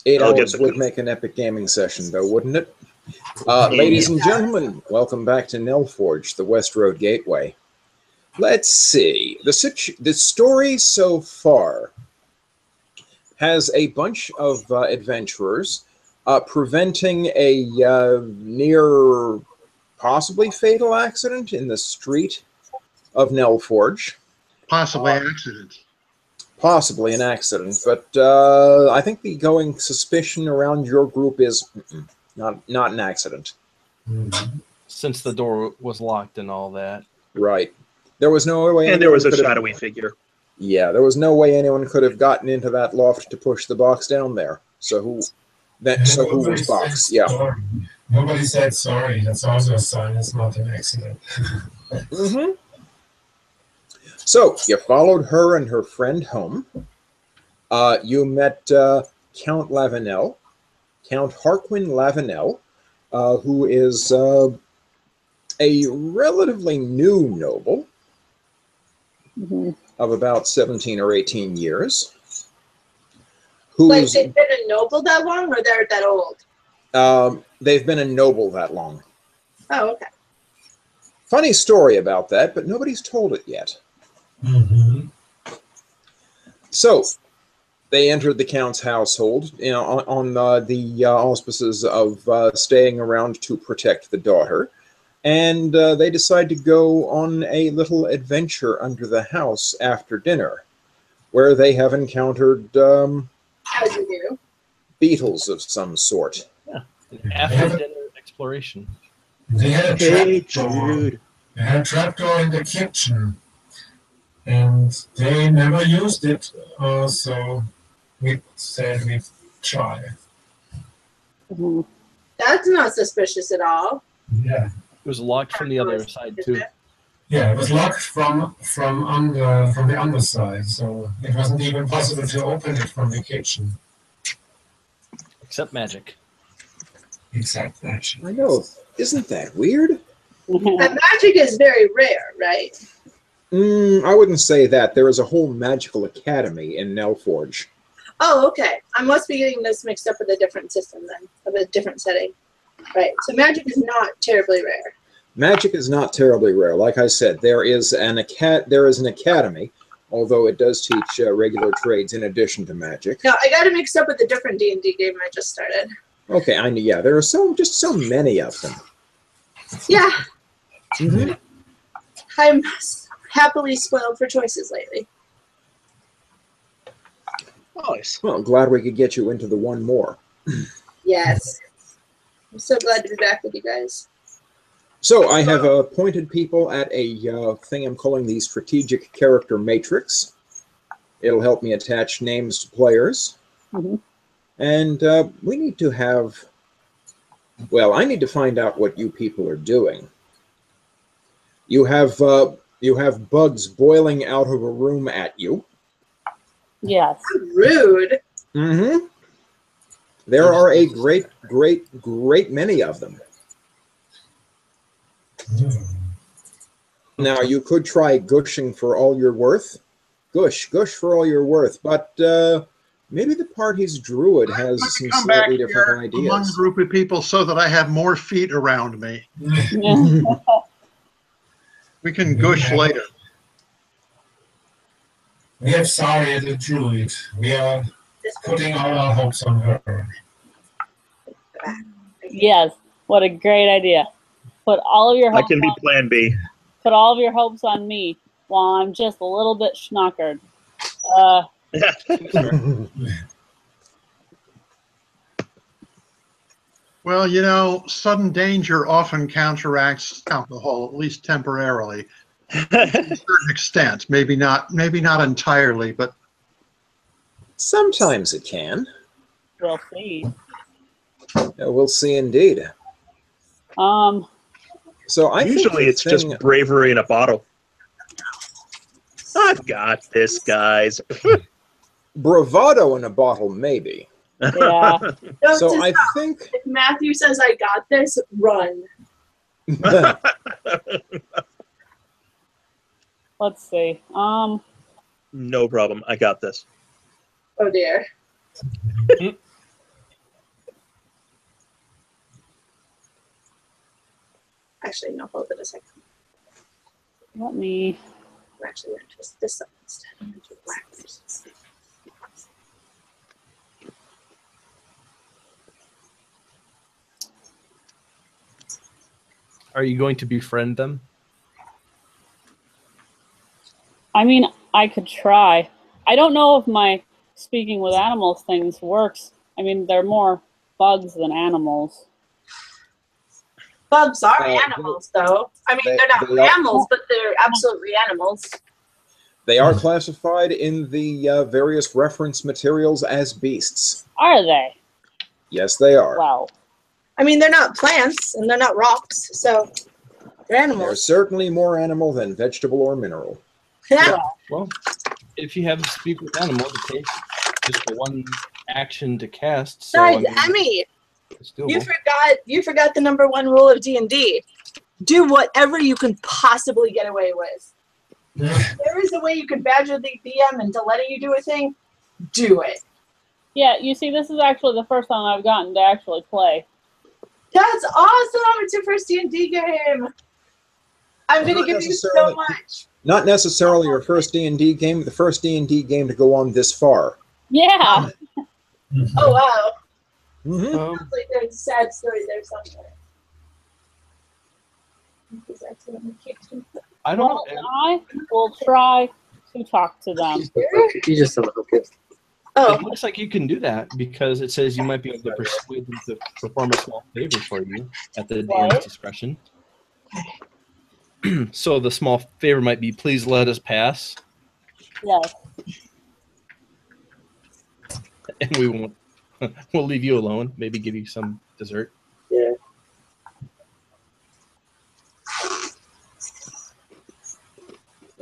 8 I'll get hours the would code. make an epic gaming session, though, wouldn't it? Ladies and gentlemen, welcome back to Nelforge, the West Road Gateway. Let's see. The story so far has a bunch of adventurers preventing a near possibly fatal accident in the street of Nelforge. Possibly accident. Possibly an accident, but I think the going suspicion around your group is not an accident. Since the door was locked and all that. Right. There was no way. And there was a shadowy figure. Yeah, there was no way anyone could have gotten into that loft to push the box down there. So who was box? Yeah. Sorry. Nobody said sorry. That's also a sign it's not an accident. Mm-hmm. So you followed her and her friend home. You met Count Lavinnel, Count Harquin Lavinnel, who is a relatively new noble of about 17 or 18 years. Like they've been a noble that long, or they're that old? They've been a noble that long. Oh, okay. Funny story about that, but nobody's told it yet. So, they entered the Count's household, on the auspices of staying around to protect the daughter, and they decide to go on a little adventure under the house after dinner, where they have encountered As you do. beetles of some sort. Yeah, an after dinner exploration. They had a trapdoor. They had a trapdoor in the kitchen, and they never used it, so we said we'd try. That's not suspicious at all. Yeah. It was locked from the other side too. Yeah, it was locked from the underside, so it wasn't even possible to open it from the kitchen. Except magic. Except magic. I know. Isn't that weird? That magic is very rare, right? I wouldn't say that. There is a whole magical academy in Nelforge. Oh, okay. I must be getting this mixed up with a different system then, of a different setting. Right. So magic is not terribly rare. Magic is not terribly rare. Like I said, there is an academy, although it does teach regular trades in addition to magic. No, I got it mixed up with a different D&D game I just started. Okay, yeah, there are just so many of them. Yeah. I'm happily spoiled for choices lately. Nice. Well, glad we could get you into the one more. Yes. I'm so glad to be back with you guys. So I have appointed people at a thing I'm calling the Strategic Character Matrix. It'll help me attach names to players. And we need to have... Well, I need to find out what you people are doing. You have bugs boiling out of a room at you. Yes. Rude. There are a great many of them. Now, you could try gushing for all you're worth. Gush for all you're worth. But maybe the party's druid has some slightly different ideas. Among a group of people so that I have more feet around me. We can gush later. We have Saria the druid. We are putting all our hopes on her. Yes. What a great idea. Put all of your I hopes can be plan B. Put all of your hopes on me while I'm just a little bit schnockered. Well, you know, sudden danger often counteracts alcohol, at least temporarily, to a certain extent. Maybe not entirely, but sometimes it can. We'll see. Yeah, we'll see indeed. So I usually it's just bravery in a bottle. I've got this, guys. Bravado in a bottle, maybe. Yeah. So I think if Matthew says I got this, run. Let's see. No problem. I got this. Oh dear. Actually, no, hold it a second. Let me. I'm actually going to twist this up instead. I'm going to do black first. Are you going to befriend them? I mean, I could try. I don't know if my speaking with animals things works. I mean, they're more bugs than animals. Bugs are animals, though. I mean, they're not mammals, but they're absolutely animals. They are classified in the various reference materials as beasts. Are they? Yes, they are. Wow. I mean, they're not plants and they're not rocks, so they're They're animals. certainly more animal than vegetable or mineral. Yeah. Well, if you have to speak with animals, it takes just one action to cast. So, Guys, I mean, Emmy, it's doable. you forgot the #1 rule of D&D. Do whatever you can possibly get away with. If there is a way you can badger the DM into letting you do a thing, do it. Yeah, you see, this is actually the first time I've gotten to actually play. That's awesome! It's your first D&D game. I'm going to give you so much. Not necessarily your first D&D game, the first D&D game to go on this far. Yeah. Oh, wow. Mm-hmm. Sounds like there's a sad story there somewhere. I don't Well, know. I will try to talk to them. You just said okay. Oh, It looks like you can do that because it says you might be able to persuade them to perform a small favor for you at the DM's discretion. So the small favor might be, please let us pass, Yes. and we won't. We'll leave you alone. Maybe give you some dessert. Yeah.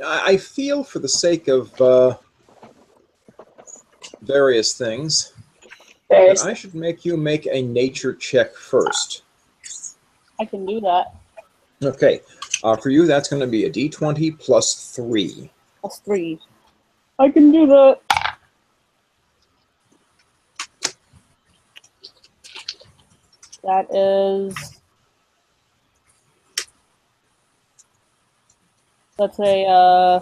I feel, for the sake of various things, that I should make you make a nature check first. I can do that. Okay. For you, that's going to be a D20 plus 3. Plus 3. I can do that. That is... That's a,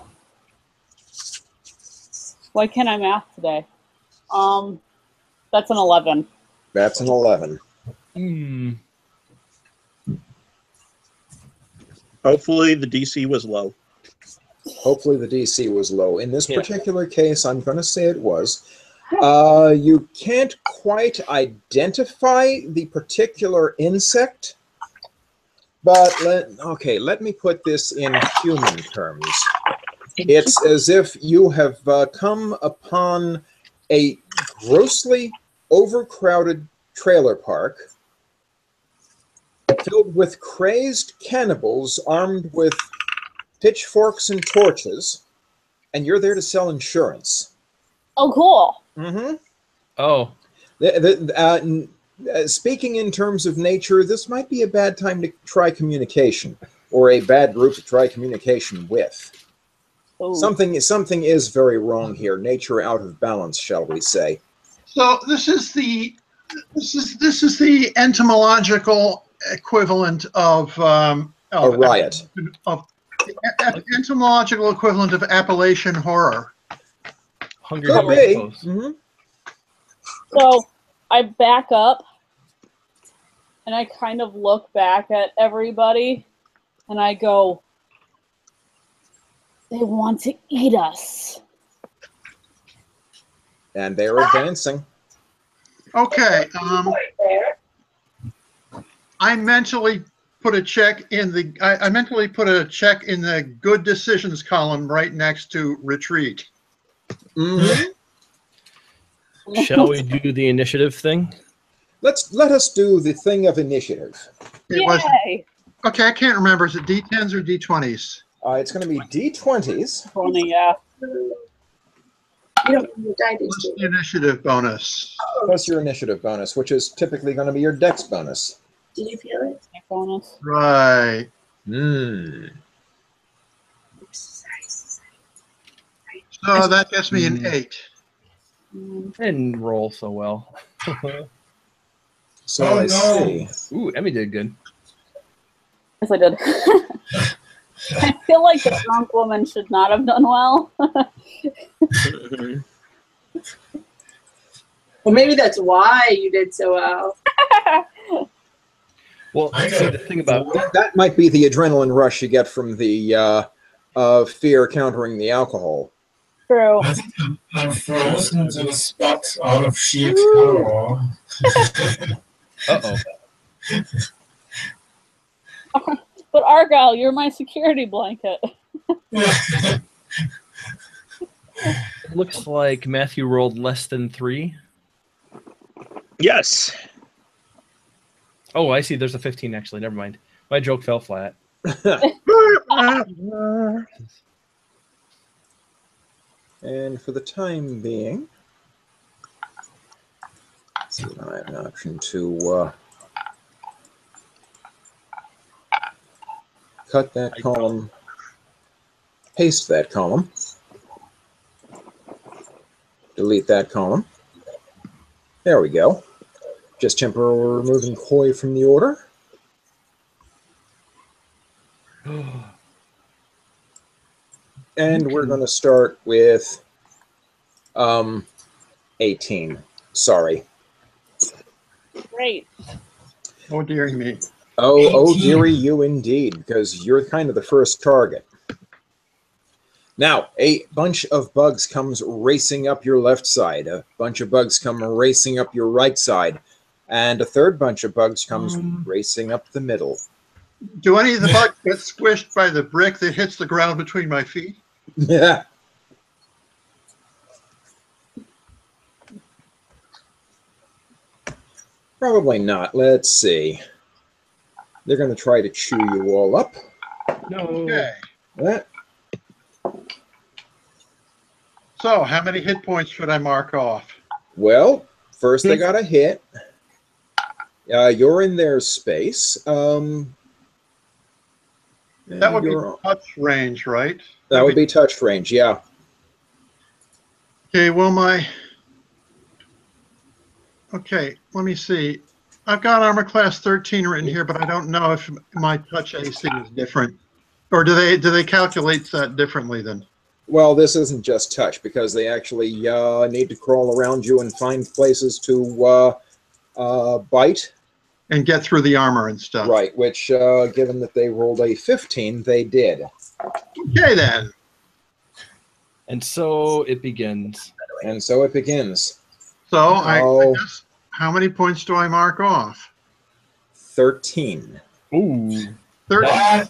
why can't I math today? That's an 11. That's an 11. Hopefully the DC was low. Hopefully the DC was low. In this particular case, I'm going to say it was. You can't quite identify the particular insect, but let me put this in human terms. It's as if you have come upon a grossly overcrowded trailer park filled with crazed cannibals armed with pitchforks and torches, and you're there to sell insurance. Oh, cool. Mm-hmm. Oh. Speaking in terms of nature, this might be a bad time to try communication, or a bad group to try communication with. Ooh. Something is very wrong here. Nature out of balance, shall we say? So this is the entomological equivalent of A riot. Of entomological equivalent of Appalachian horror. Hungry Could be. Hippos. Mm-hmm. So I back up and I kind of look back at everybody and I go, they want to eat us. And they're advancing. Okay. I mentally put a check in the. I mentally put a check in the good decisions column right next to retreat. Mm-hmm. Shall we do the initiative thing? Let us do the thing of initiative. It was Yay! okay. I can't remember. Is it D10s or D20s? It's going to be D20s. Funny, yeah. you don't need to die these Plus days. the initiative bonus. Plus your initiative bonus, which is typically going to be your dex bonus. Did you feel it? Bonus. Right. Hmm. So that gets me an 8. And roll so well. So Oh, I no. see. Ooh, Emmy did good. Yes, I did. I feel like the drunk woman should not have done well. Well, maybe that's why you did so well. Well, see, the thing about That might be the adrenaline rush you get from the fear countering the alcohol. True. I think I'm frozen to the spot out of sheer terror. uh-oh. But Argyle, you're my security blanket. It looks like Matthew rolled less than 3. Yes. Oh, I see. There's a 15, actually. Never mind. My joke fell flat. And for the time being, let's see, I have an option to cut that column, paste that column, delete that column. There we go. Just temporarily removing Koi from the order. And we're going to start with 18. Sorry. Great. Oh, dearie me. Oh, dearie you indeed, because you're kind of the first target. Now, a bunch of bugs comes racing up your left side. A bunch of bugs come racing up your right side. And a third bunch of bugs comes racing up the middle. Do any of the bugs get squished by the brick that hits the ground between my feet? Yeah. Probably not. Let's see. They're going to try to chew you all up. No. Okay. That. So, how many hit points should I mark off? Well, first they got a hit. You're in their space. That would be you're- touch range, right? That would be touch range, yeah. Okay, well, okay, let me see. I've got armor class 13 written here, but I don't know if my touch AC is different. Or do they calculate that differently then? Well, this isn't just touch, because they actually need to crawl around you and find places to bite. And get through the armor and stuff. Right, which, given that they rolled a 15, they did. Okay, then. And so it begins. And so it begins. So, I guess, how many points do I mark off? 13. Ooh. 13.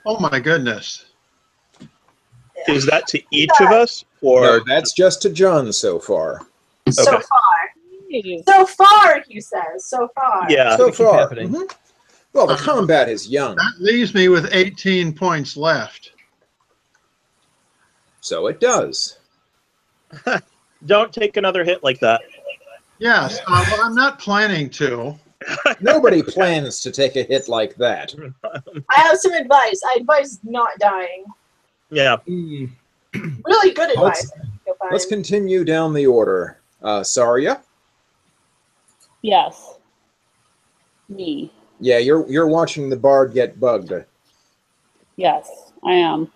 Oh, my goodness. Is that to each of us? Or No, that's just to John so far. So Okay. far. Jeez. So far, he says. So far. Yeah. So keep far. happening. Mhm. Well, the combat is young, That leaves me with 18 points left. so it does. Don't take another hit like that. Yes, well, I'm not planning to. Nobody plans to take a hit like that. I have some advice. I advise not dying. Yeah. Mm. Really good advice. Let's continue down the order. Saria? Yes. Me. Yeah, you're watching the bard get bugged. Yes, I am.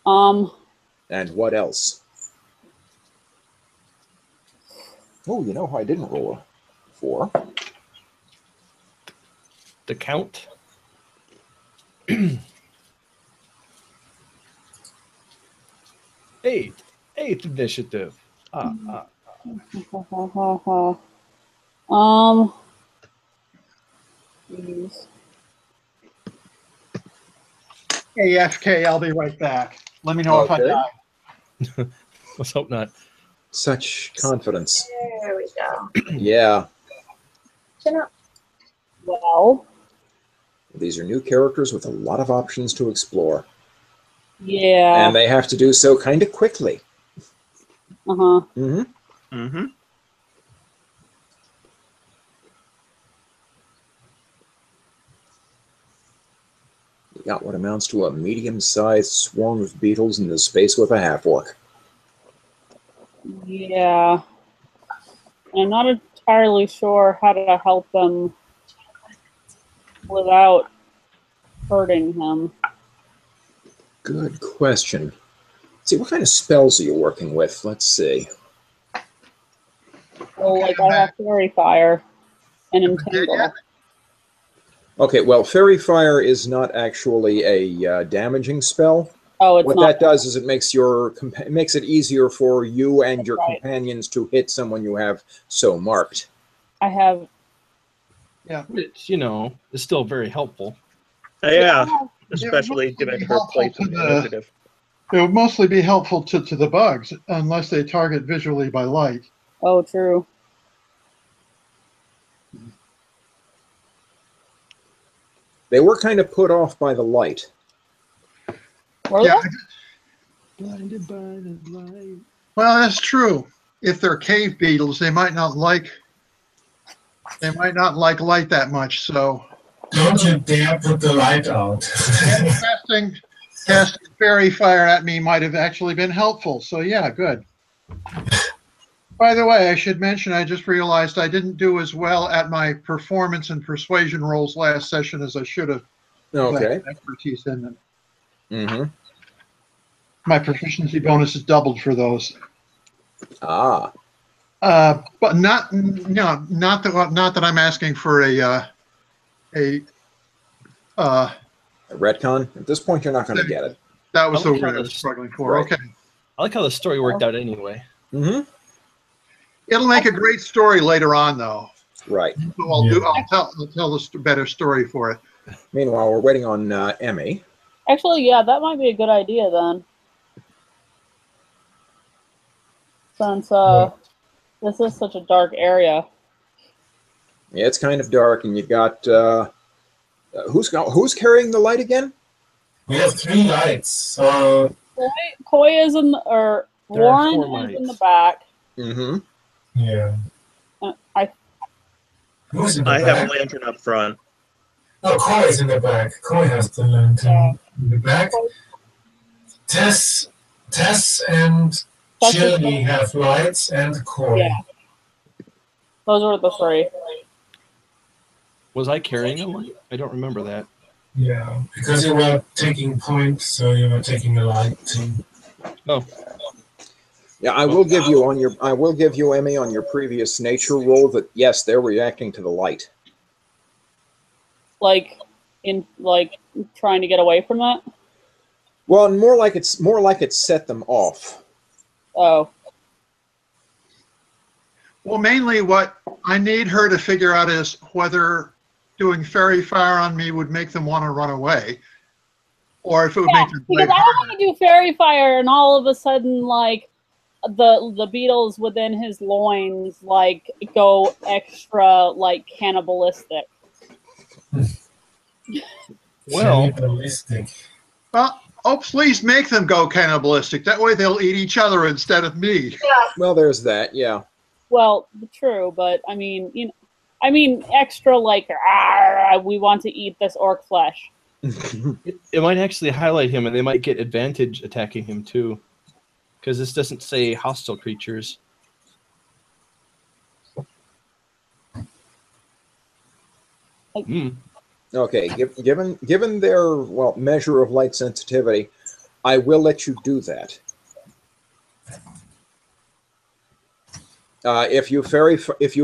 And what else? Oh, you know who I didn't roll a 4? The count. 8th initiative. Jeez. AFK, I'll be right back. Let me know if I Okay. die. Let's hope not. Such confidence. There we go. Yeah. Chin up. Well, These are new characters with a lot of options to explore. yeah. And they have to do so kind of quickly. Uh-huh. Mm-hmm. Mm-hmm. You got what amounts to a medium-sized swarm of beetles in the space with a half-orc. Yeah. I'm not entirely sure how to help them without hurting him? Good question. Let's see, what kind of spells are you working with? Let's see. Well, like I have Fairy Fire and Entangle. Okay, well, Fairy Fire is not actually a damaging spell. Oh, it's what not. That does is it makes it easier for you and your Right. companions to hit someone you have so marked. I have. Which, you know, is still very helpful. Yeah, I have- especially given her helpful place in to the the- initiative. It would mostly be helpful to the bugs, unless they target visually by light. Oh, true. They were kind of put off by the light. Were Yeah, they? Blinded by the light. well, that's true. If they're cave beetles, they might not like light that much. So Don't you dare put the light out. casting fairy fire at me might have actually been helpful. So yeah, good. By the way, I should mention, I just realized I didn't do as well at my performance and persuasion rolls last session as I should have. Okay. I had expertise in them. Mm-hmm. My proficiency bonus is doubled for those. Ah. But not that I'm asking for a Retcon? At this point, you're not going to get it. that was I the like how word I was this- struggling for. Right. Okay. I like how the story worked out anyway. Mm-hmm. It'll make a great story later on, though. Right. So I'll tell a better story for it. Meanwhile, we're waiting on Emmy. Actually, yeah, that might be a good idea then. Since this is such a dark area. Yeah, it's kind of dark, and you got who's carrying the light again? We have 3 lights. So Koi is in or There are Warren 4 is in the lights. back. Mm-hmm. yeah. Who's in the I have back? a lantern up front. Oh, Koi is in the back. Koi has the lantern in the back. Tess and Tess is Chili have lights, and Koi. Yeah. Those were the 3. Was I carrying a light? I don't remember that. Yeah, because you were taking point, so you were taking a light too. Oh, Yeah, I will give you Emmy on your previous nature roll that yes, they're reacting to the light. Like trying to get away from it. Well, more like it set them off. Oh. Well, mainly what I need her to figure out is whether doing fairy fire on me would make them want to run away, or if it would Yeah, make them because play I don't want to do fairy fire and all of a sudden like the beetles within his loins like go extra like cannibalistic. well, Cannibalistic. Well, oh, please make them go cannibalistic. That way they'll eat each other instead of me. Well, there's that. Yeah. Well, true, but I mean, extra like we want to eat this orc flesh. it might actually highlight him, and they might get advantage attacking him too, because this doesn't say hostile creatures. Okay. Given their measure of light sensitivity, I will let you do that. If you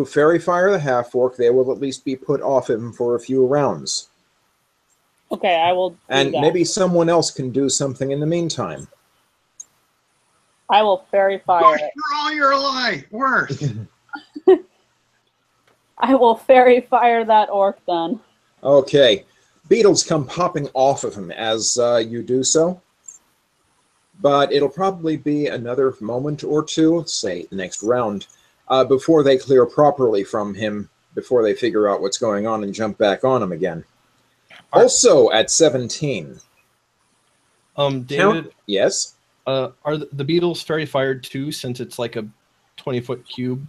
fairy fire the half orc, they will at least be put off him for a few rounds, Okay, I will do and that. maybe someone else can do something in the meantime. I will fairy fire it. For all your worth. I will fairy fire that orc then. Okay, beetles come popping off of him as you do so, but it'll probably be another moment or two, say the next round, before they clear properly from him, before they figure out what's going on and jump back on him again. Also at 17. David, Yes? are the beetles fairy fired too, since it's like a 20-foot cube?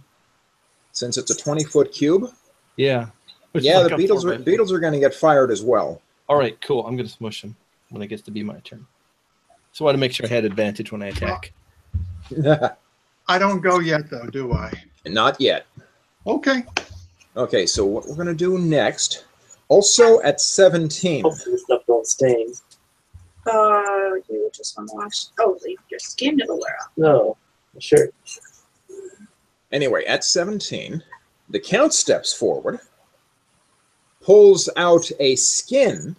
Since it's a 20-foot cube? Yeah. Which is Yeah, like the a beetles 4x4. beetles are going to get fired as well. All right, cool. I'm going to smush him when it gets to be my turn. So I want to make sure I had advantage when I attack. I don't go yet, though, do I? Not yet. Okay. Okay, so what we're going to do next, also at 17, all stained. You just want to wash. Oh, your skin never wear off. No, the shirt. Anyway, at 17, the Count steps forward, pulls out a skin,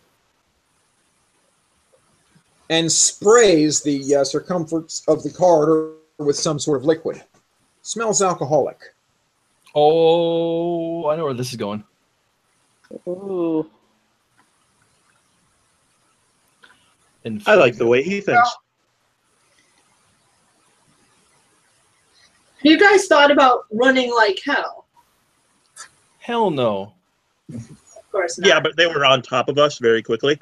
and sprays the circumference of the corridor with some sort of liquid. Smells alcoholic. Oh, I know where this is going. Ooh. I like the way he thinks. You guys thought about running like hell? Hell no. Of course not. Yeah, but they were on top of us very quickly.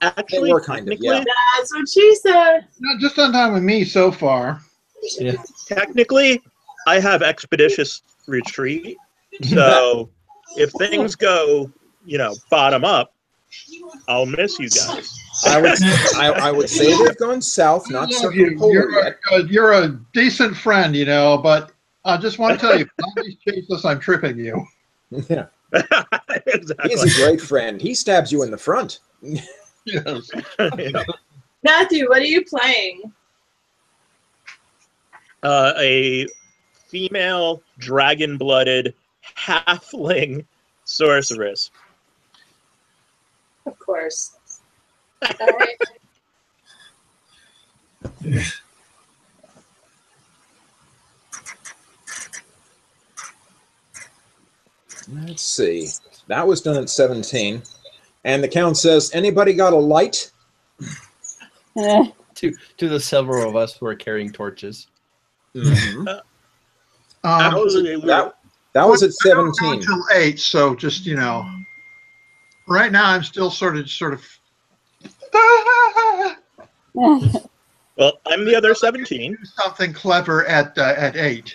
Actually, They were kind of, yeah. That's what she said. Not just on time with me so far. Yeah. technically, I have expeditious retreat. So if things go, bottom up, I'll miss you guys. I would say they've gone south, not circumpolar yet. You're a decent friend, but I just want to tell you, if you chase us, I'm tripping you. Yeah. Exactly. He's a great friend. He stabs you in the front. Yes. Matthew, what are you playing? A female dragon-blooded halfling sorceress. Of course. Let's see. That was done at 17. And the Count says, anybody got a light? To the several of us who are carrying torches. Mm-hmm. Absolutely. That was at I don't go 17. until 8, so just, right now I'm still sort of. Well, I'm the other 17. Do something clever at 8.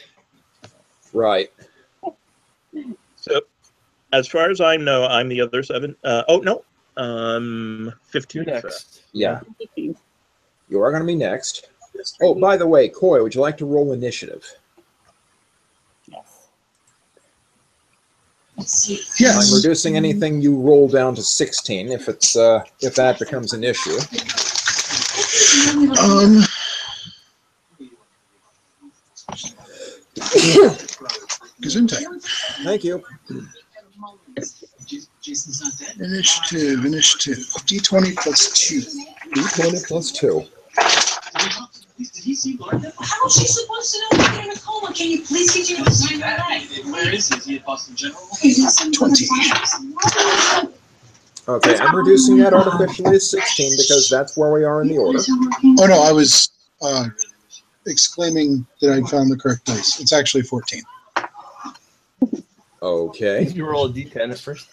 Right. So, as far as I know, I'm the other 7. 15 You're next. Yeah. You are going to be next. Oh, by the way, Coy, would you like to roll initiative? Yes. I'm reducing anything you roll down to 16 if that becomes an issue. Gesundheit. Thank you. Initiative. D20 plus 2. D20 plus 2. How is she supposed to know we're in a coma? Can you please get your design right? Where is he? Is he at Boston General? 20. Okay, I'm reducing that artificially to 16 because that's where we are in the order. Oh no, I was exclaiming that I found the correct place. It's actually 14. Okay. Did you roll a d10 at first?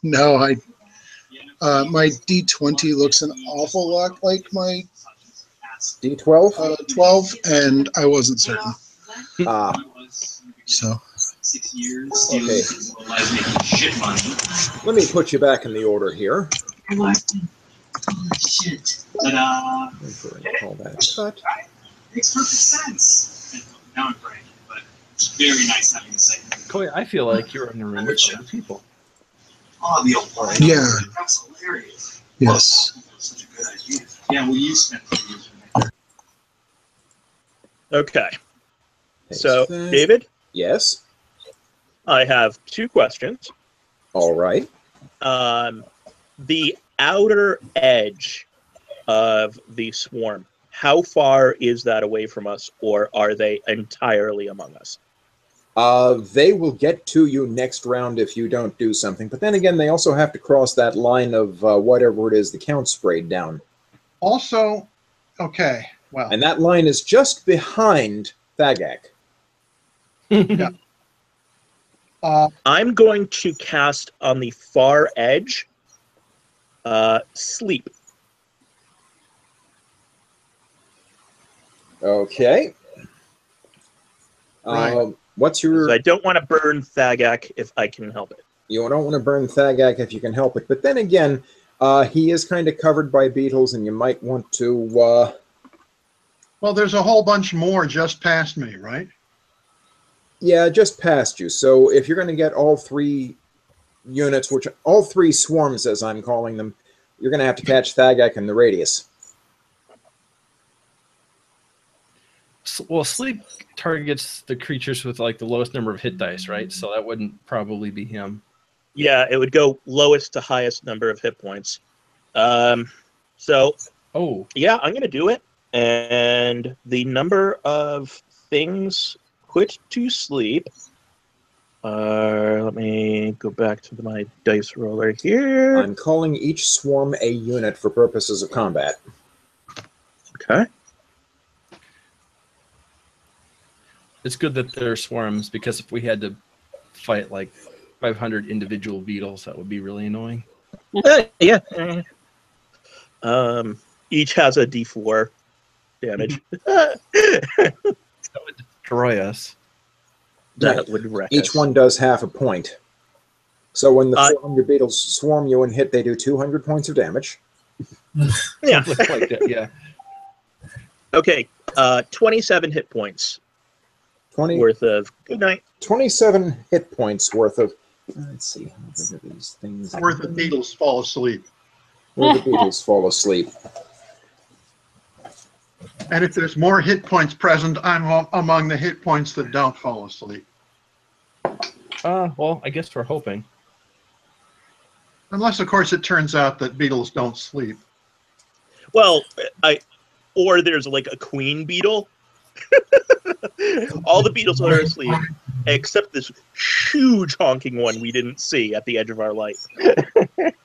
No, my D20 looks an awful lot like my D12? 12, and I wasn't certain. Ah. So. 6 years. Okay. Let me put you back in the order here. Holy shit. Ta-da. Call that cut. Makes perfect sense. Now I'm bragging, but it's very nice having a second. Coy, I feel like you're in the room with other people. Oh, the old line. Yeah. That's hilarious. Yes. Such a good idea. Yeah, well, you spent 3 years. Okay. So, David? Yes? I have 2 questions. All right. The outer edge of the swarm, how far is that away from us, or are they entirely among us? They will get to you next round if you don't do something. But then again, they also have to cross that line of whatever it is the Count sprayed down. Also, okay, well. And that line is just behind Thagak. Yeah. I'm going to cast on the far edge, sleep. Okay. Right. What's your... So I don't want to burn Thagak if I can help it. You don't want to burn Thagak if you can help it. But then again, he is kind of covered by beetles, and you might want to... Well, there's a whole bunch more just past me, right? Yeah, just past you. So if you're going to get all 3 units, which all 3 swarms, as I'm calling them, You're going to have to catch Thagak in the radius. Well, sleep targets the creatures with like the lowest number of hit dice, right? So that wouldn't probably be him. Yeah, it would go lowest to highest number of hit points. So, yeah, I'm going to do it. And the number of things put to sleep. Let me go back to my dice roller here. I'm calling each swarm a unit for purposes of combat. Okay. It's good that they're swarms, because if we had to fight like 500 individual beetles, that would be really annoying. Yeah. Each has a D4 damage. That would destroy us. That would wreck Each us. one does half a point. So when the 400 beetles swarm you and hit, they do 200 points of damage. Yeah. Like that, yeah. Okay. 27 hit points 20 worth of good night. 27 hit points worth of. Let's see how big are these things. Where the beetles fall asleep. Where the beetles fall asleep. And if there's more hit points present, I'm among the hit points that don't fall asleep. Well, I guess we're hoping. Unless, of course, it turns out that beetles don't sleep. Well, or there's like a queen beetle. All the beetles are asleep, except this huge honking one we didn't see at the edge of our light.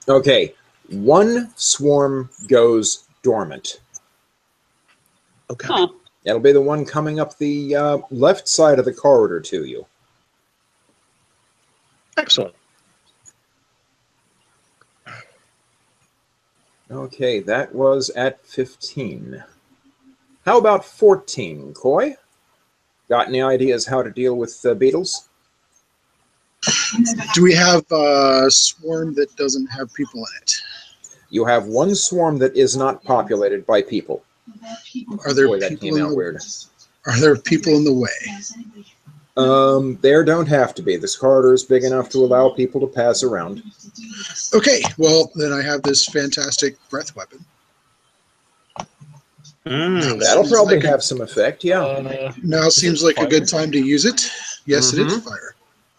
Okay, one swarm goes dormant. Okay. Huh. That'll be the one coming up the left side of the corridor to you. Excellent. Okay, that was at 15. How about 14, Coy? Got any ideas how to deal with beetles? Do we have a swarm that doesn't have people in it? You have one swarm that is not populated by people. Are there Boy, that people came in out the weird. Are there people in the way? There don't have to be. This corridor is big enough to allow people to pass around. Okay, well then I have this fantastic breath weapon. That'll probably have some effect, yeah. Now seems like a good time to use it. Yes, it is Mhm. fire.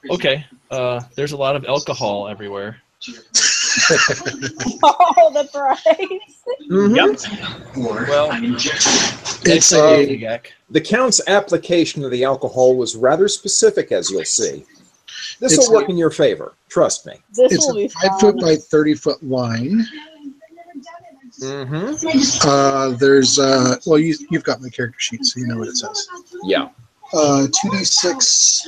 Okay. There's a lot of alcohol everywhere. Oh, that's right. Yep. Well, It's The Count's application of the alcohol was rather specific, as you'll see. This It's will work in your favor. Trust me. This it's will be a 5 fun. foot by 30 foot line. There's well, you've got my character sheet, so you know what it says. Yeah. 2d6.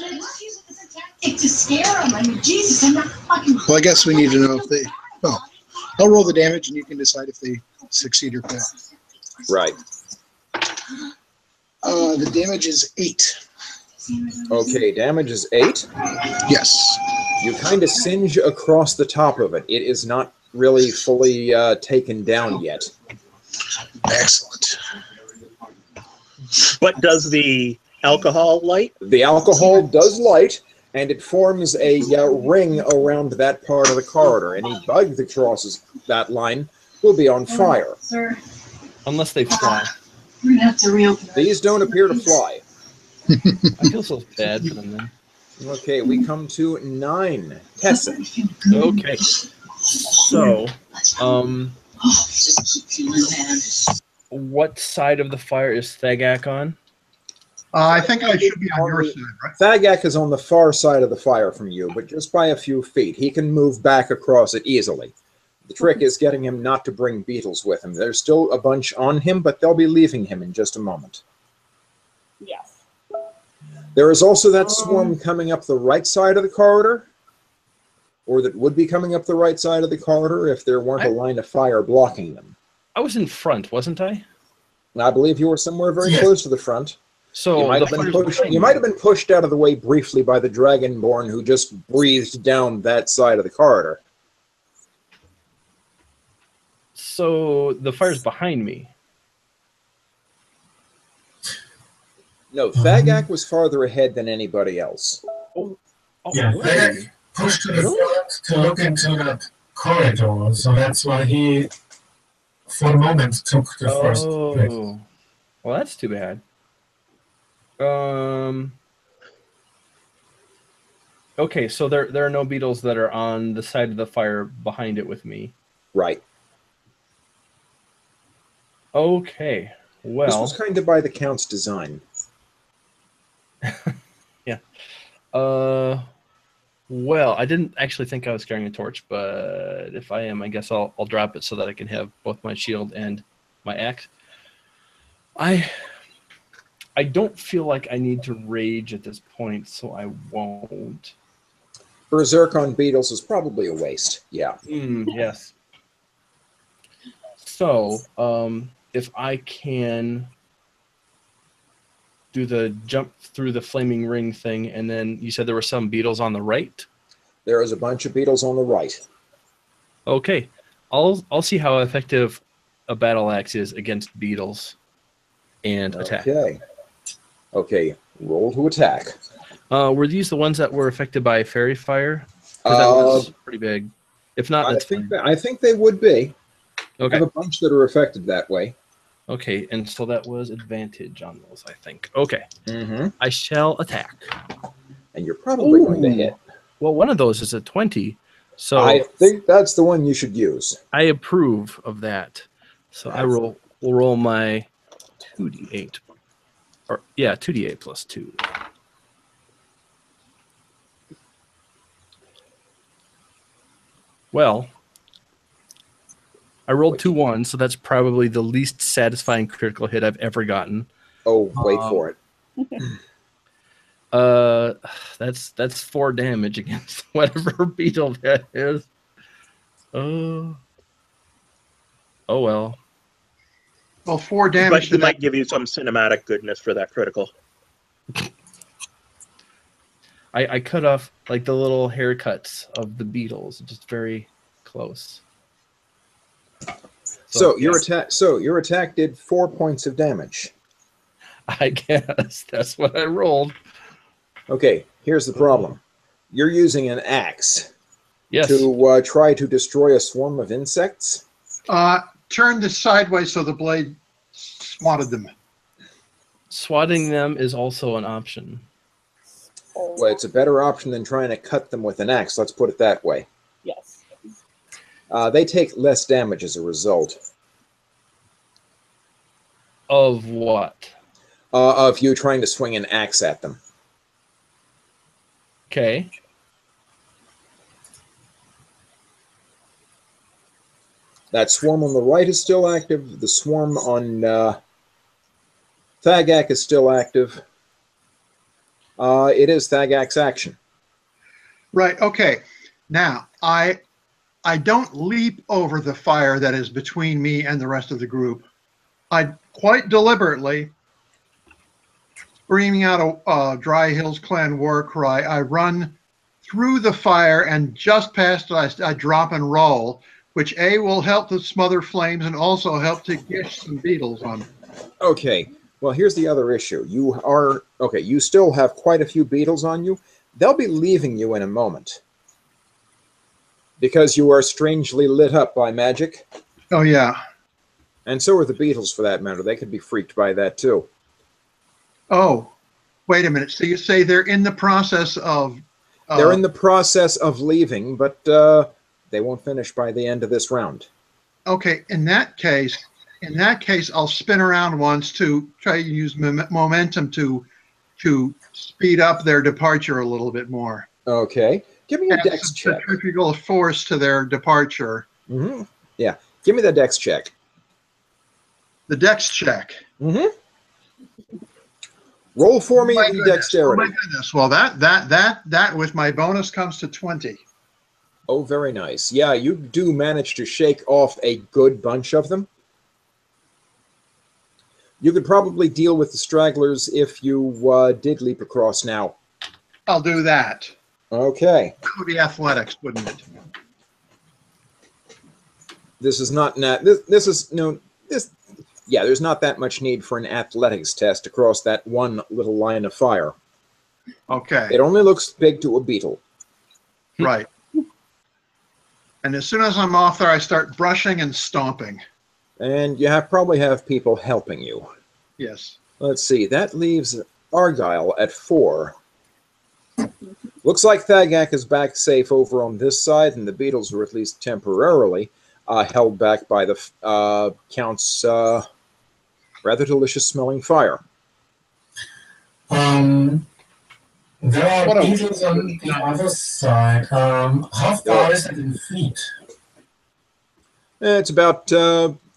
To scare them. I mean, Jesus, I'm not fucking. Well, I guess we need to know if they. Well, I'll roll the damage, and you can decide if they succeed or fail. Right. The damage is 8. Okay, damage is 8. Yes. You kind of singe across the top of it. It is not really fully taken down yet. Excellent. But does the alcohol light? The alcohol does light, and it forms a ring around that part of the corridor. Any bug that crosses that line will be on fire. Sir, Unless they fly. we're gonna have to reopen. These don't appear to fly. I feel so bad for them then. Okay, we come to 9. Tessa. Okay. So, Just keep feeling bad. what side of the fire is Thagak on? I think I should be on your side, right? Thagak is on the far side of the fire from you, but just by a few feet. He can move back across it easily. The trick is getting him not to bring beetles with him. There's still a bunch on him, but they'll be leaving him in just a moment. Yes. There is also that swarm coming up the right side of the corridor, or that would be coming up the right side of the corridor if there weren't a line of fire blocking them. I was in front, wasn't I? I believe you were somewhere very close to the front. So You might, have been pushed, you might have been pushed out of the way briefly by the Dragonborn who just breathed down that side of the corridor. So the fire's behind me. No, Thagak was farther ahead than anybody else. Oh, Yeah, really? Thagak pushed to the front to look into that corridor, so that's why he, for the moment, took the first place. Oh, well, that's too bad. Okay, so there are no beetles that are on the side of the fire behind it with me. Right. Okay, well... This was kind of by the Count's design. Yeah. Well, I didn't actually think I was carrying a torch, but if I am, I guess I'll drop it so that I can have both my shield and my axe. I don't feel like I need to rage at this point, so I won't. Berserk on beetles is probably a waste. Yeah. Yes. So, if I can do the jump through the flaming ring thing, and then you said there were some beetles on the right? There is a bunch of beetles on the right. Okay. I'll see how effective a battle axe is against beetles and attack. Okay. Roll to attack. Were these the ones that were affected by fairy fire? 'Cause that was pretty big. If not, that's fine. I think they would be. Okay. I have a bunch that are affected that way. Okay, and so that was advantage on those, I think. Okay. Mm-hmm. I shall attack. And you're probably going to hit. Well, one of those is a 20. So I think that's the one you should use. I approve of that. So we'll roll my 2d8. Or yeah, 2d8 plus 2. Well, I rolled 2 1s, so that's probably the least satisfying critical hit I've ever gotten. Oh, wait for it. That's 4 damage against whatever beetle that is. Oh well. Well, 4 damage. But it might give you some cinematic goodness for that critical. I cut off like the little haircuts of the beetles, just very close. So your attack did 4 points of damage. I guess that's what I rolled. Okay, here's the problem. You're using an axe. Yes. To try to destroy a swarm of insects. Turn this sideways so the blade swatted them. Swatting them is also an option. Well, it's a better option than trying to cut them with an axe. Let's put it that way. Yes. They take less damage as a result. Of what? Of you trying to swing an axe at them. Okay. That swarm on the right is still active. The swarm on Thagak is still active. It is Thagak's action. Right. Okay. Now, I don't leap over the fire that is between me and the rest of the group. I quite deliberately, screaming out a Dry Hills Clan war cry, I run through the fire, and just past it, I drop and roll, which will help to smother flames and also help to gish some beetles on. Okay. Well, here's the other issue. You still have quite a few beetles on you. They'll be leaving you in a moment. Because you are strangely lit up by magic. Oh, yeah. And so are the beetles, for that matter. They could be freaked by that, too. Oh, wait a minute. So you say they're in the process of... they're in the process of leaving, but they won't finish by the end of this round. Okay, in that case, I'll spin around once to try to use momentum to speed up their departure a little bit more. Okay. Give me a dex check. Centrifugal force to their departure. Mm-hmm. Yeah. Give me the dex check. The dex check. Mm-hmm. Roll for me the dexterity. Oh my goodness. Well, that with my bonus comes to 20. Oh, very nice. Yeah, you do manage to shake off a good bunch of them. You could probably deal with the stragglers if you did leap across now. I'll do that. Okay. That would be athletics, wouldn't it? This is not yeah, there's not that much need for an athletics test across that one little line of fire. Okay. It only looks big to a beetle. Right. And as soon as I'm off there, I start brushing and stomping. And you probably have people helping you. Yes. Let's see. That leaves Argyle at 4. Looks like Thagak is back safe over on this side, and the Beetles were at least temporarily held back by the Count's rather delicious-smelling fire. There are Beetles on the other side. How far is it in feet? It's about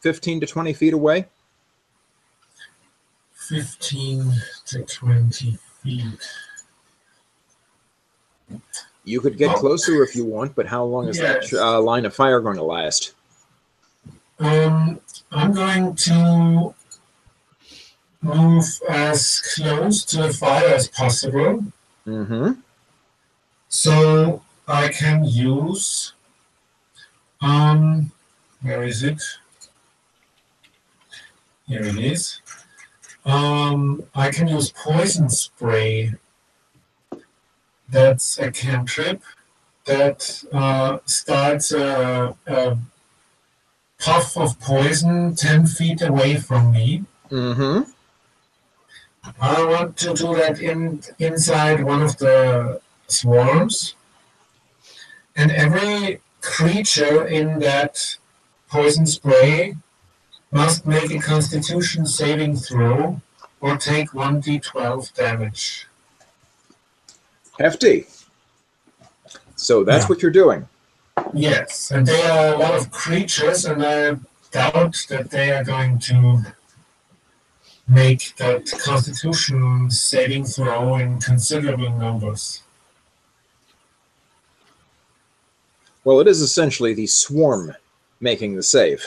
15 to 20 feet away. 15 to 20 feet. You could get closer if you want, but how long is that line of fire going to last? I'm going to move as close to the fire as possible. Mm-hmm. So I can use, where is it? Here it is. I can use poison spray. That's a cantrip that starts a puff of poison 10 feet away from me. Mm-hmm. I want to do that inside one of the swarms. And every creature in that poison spray must make a Constitution saving throw or take 1d12 damage. Hefty. So that's what you're doing. Yes, and there are a lot of creatures, and I doubt that they are going to make that Constitution saving throw in considerable numbers. Well, it is essentially the swarm making the save.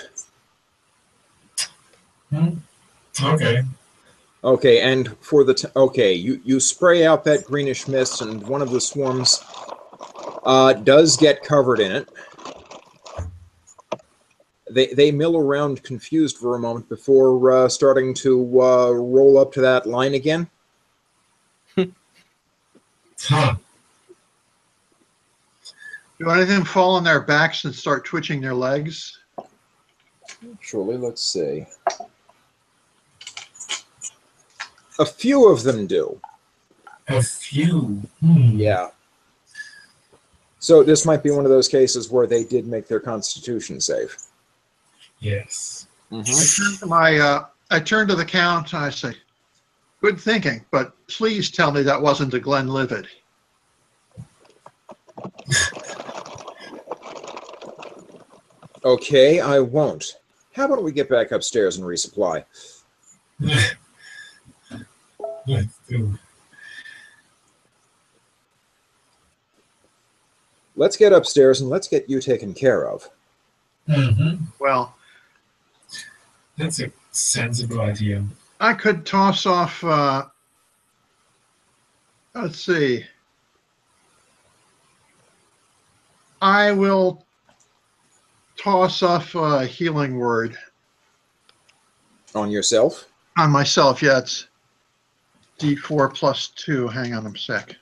Okay. Okay, and for the you spray out that greenish mist, and one of the swarms does get covered in it. They mill around confused for a moment before starting to roll up to that line again. Huh. Do any of them fall on their backs and start twitching their legs? Surely, let's see. A few of them do. A few? Yeah. So this might be one of those cases where they did make their Constitution save. Yes. Mm-hmm. I turn to the Count and I say, "Good thinking, but please tell me that wasn't a Glenlivet." Okay, I won't. How about we get back upstairs and resupply? Let's do. Let's get upstairs and let's get you taken care of. Well, that's a sensible idea. I could toss off, let's see. I will toss off a healing word. On yourself? On myself, yeah. It's D4 plus 2. Hang on a sec.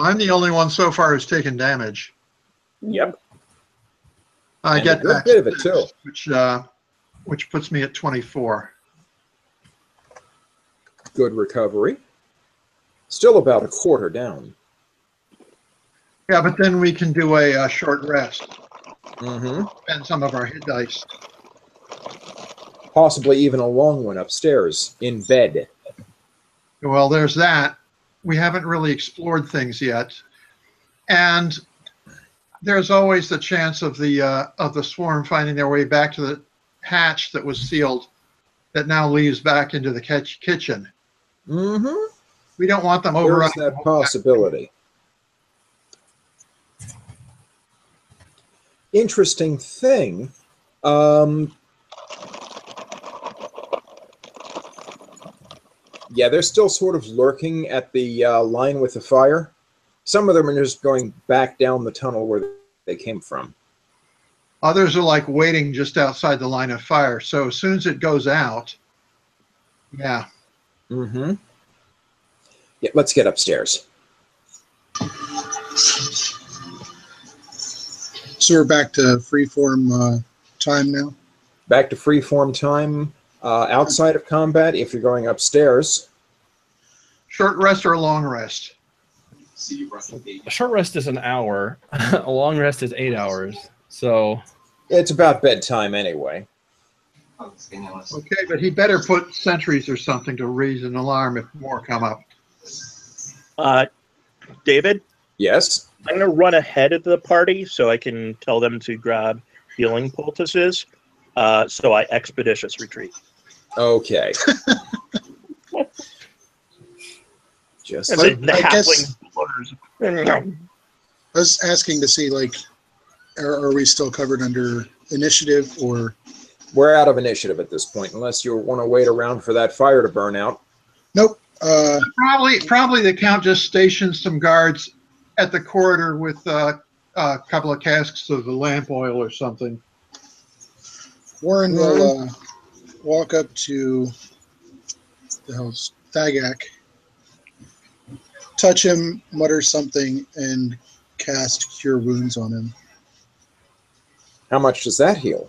I'm the only one so far who's taken damage. Yep. I And get a good that, bit of it too. which puts me at 24. Good recovery. Still about a quarter down. Yeah, but then we can do a short rest. Mm-hmm. Spend some of our hit dice. Possibly even a long one upstairs, in bed. Well, there's that. We haven't really explored things yet. And there's always the chance of the swarm finding their way back to the hatch that was sealed that now leads back into the kitchen. Mm-hmm. We don't want them There's overrunning. that possibility. Interesting thing. Yeah, they're still sort of lurking at the line with the fire. Some of them are just going back down the tunnel where they came from. Others are like waiting just outside the line of fire. So as soon as it goes out, yeah. Mm-hmm. Yeah, let's get upstairs. So we're back to freeform time now? Back to freeform time outside of combat if you're going upstairs. Short rest or a long rest? A short rest is an hour. A long rest is 8 hours. So it's about bedtime anyway. Okay, but he better put sentries or something to raise an alarm if more come up. David? Yes? I'm going to run ahead of the party so I can tell them to grab healing poultices. So I expeditious retreat. Okay. Just And then the I halfling I was asking to see, like, are we still covered under initiative, or? We're out of initiative at this point, unless you want to wait around for that fire to burn out. Nope. Probably the Count just stationed some guards at the corridor with a couple of casks of the lamp oil or something. Warren will walk up to the hell's Thagak, touch him, mutter something, and cast Cure Wounds on him. How much does that heal?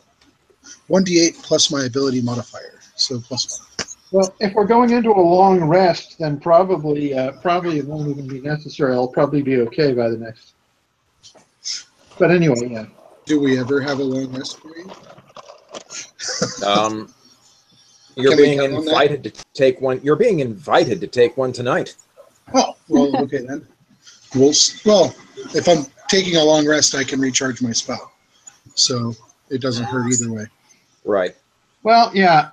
1d8 plus my ability modifier, so +1. Well, if we're going into a long rest, then probably it won't even be necessary. I'll probably be okay by the next. But anyway, yeah. Do we ever have a long rest for you? You're being invited to take one. You're being invited to take one tonight. Oh, well, okay then. Well, if I'm taking a long rest, I can recharge my spell, so it doesn't hurt either way. Right. Well, yeah.